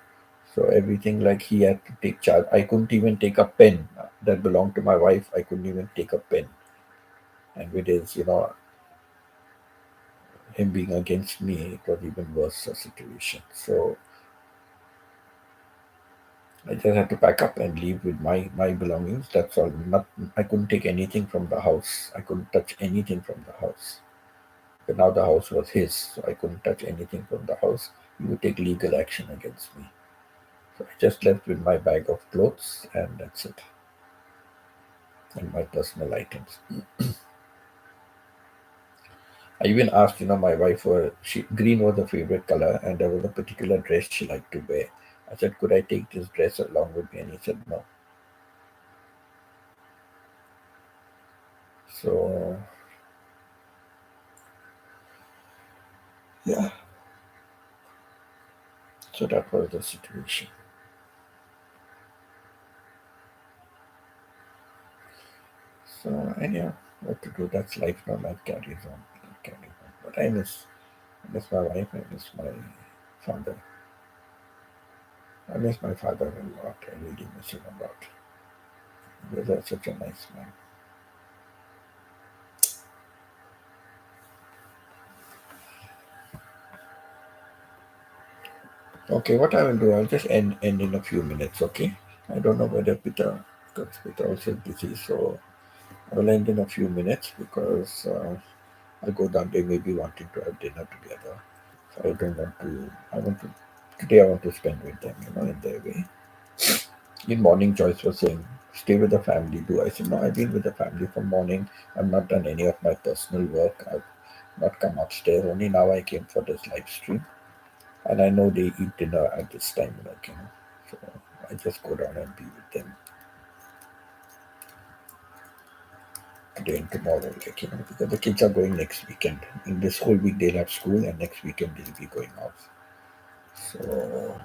So everything like he had to take charge. I couldn't even take a pen that belonged to my wife. I couldn't even take a pen. And with his, him being against me, it was even worse a situation. So I just had to pack up and leave with my belongings. That's all. Not I couldn't take anything from the house. I couldn't touch anything from the house. But now the house was his, so I couldn't touch anything from the house. He would take legal action against me. So I just left with my bag of clothes and that's it. And my personal items. I even asked, my wife for green was her favorite color, and there was a particular dress she liked to wear. I said, could I take this dress along with me? And he said no. So yeah, so that was the situation. So anyhow, what to do? That's life now. Life carries on. Life carries on. But I miss my wife. I miss my father. I miss my father a lot. I really miss him a lot. He was such a nice man. Okay, what I will do, I'll just end in a few minutes. Okay. I don't know whether Peter, because Peter also busy, so I will end in a few minutes because I'll go down. They may be wanting to have dinner together. So I don't want to. I want to today. I want to spend with them, in their way. In morning, Joyce was saying, "Stay with the family." Do I said no? I've been with the family from morning. I've not done any of my personal work. I've not come upstairs. Only now I came for this live stream, and I know they eat dinner at this time, So I just go down and be with them today and tomorrow, because the kids are going next weekend. In this whole week they'll have school, and next weekend they'll be going off. So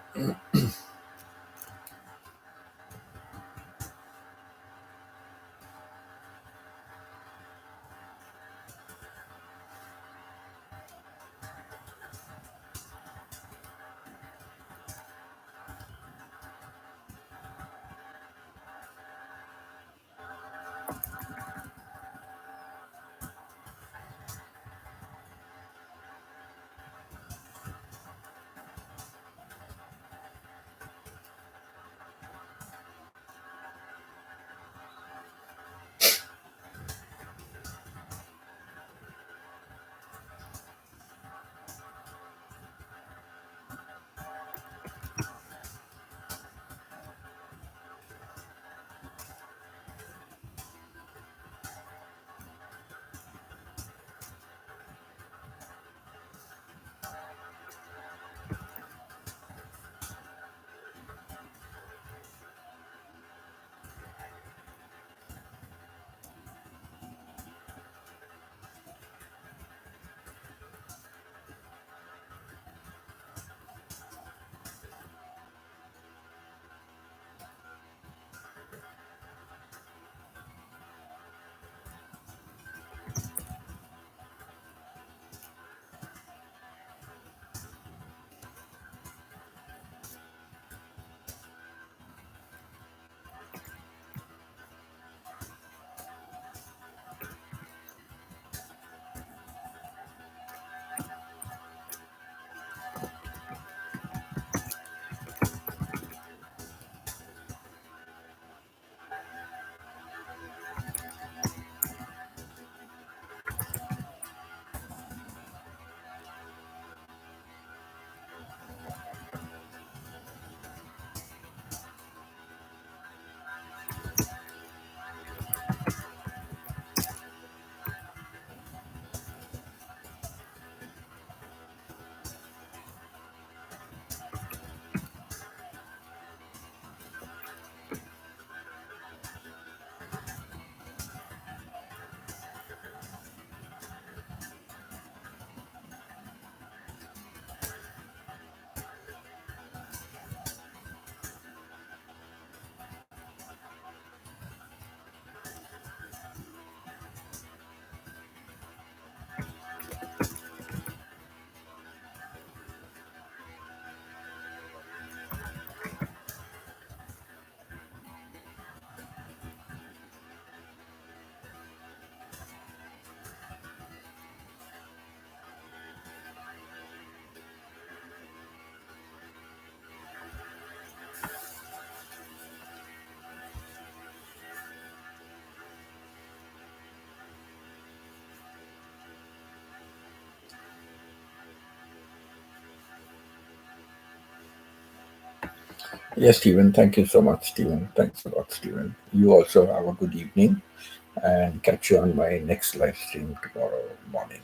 Yes, Stephen. Thank you so much, Stephen. Thanks a lot, Stephen. You also have a good evening and catch you on my next live stream tomorrow morning.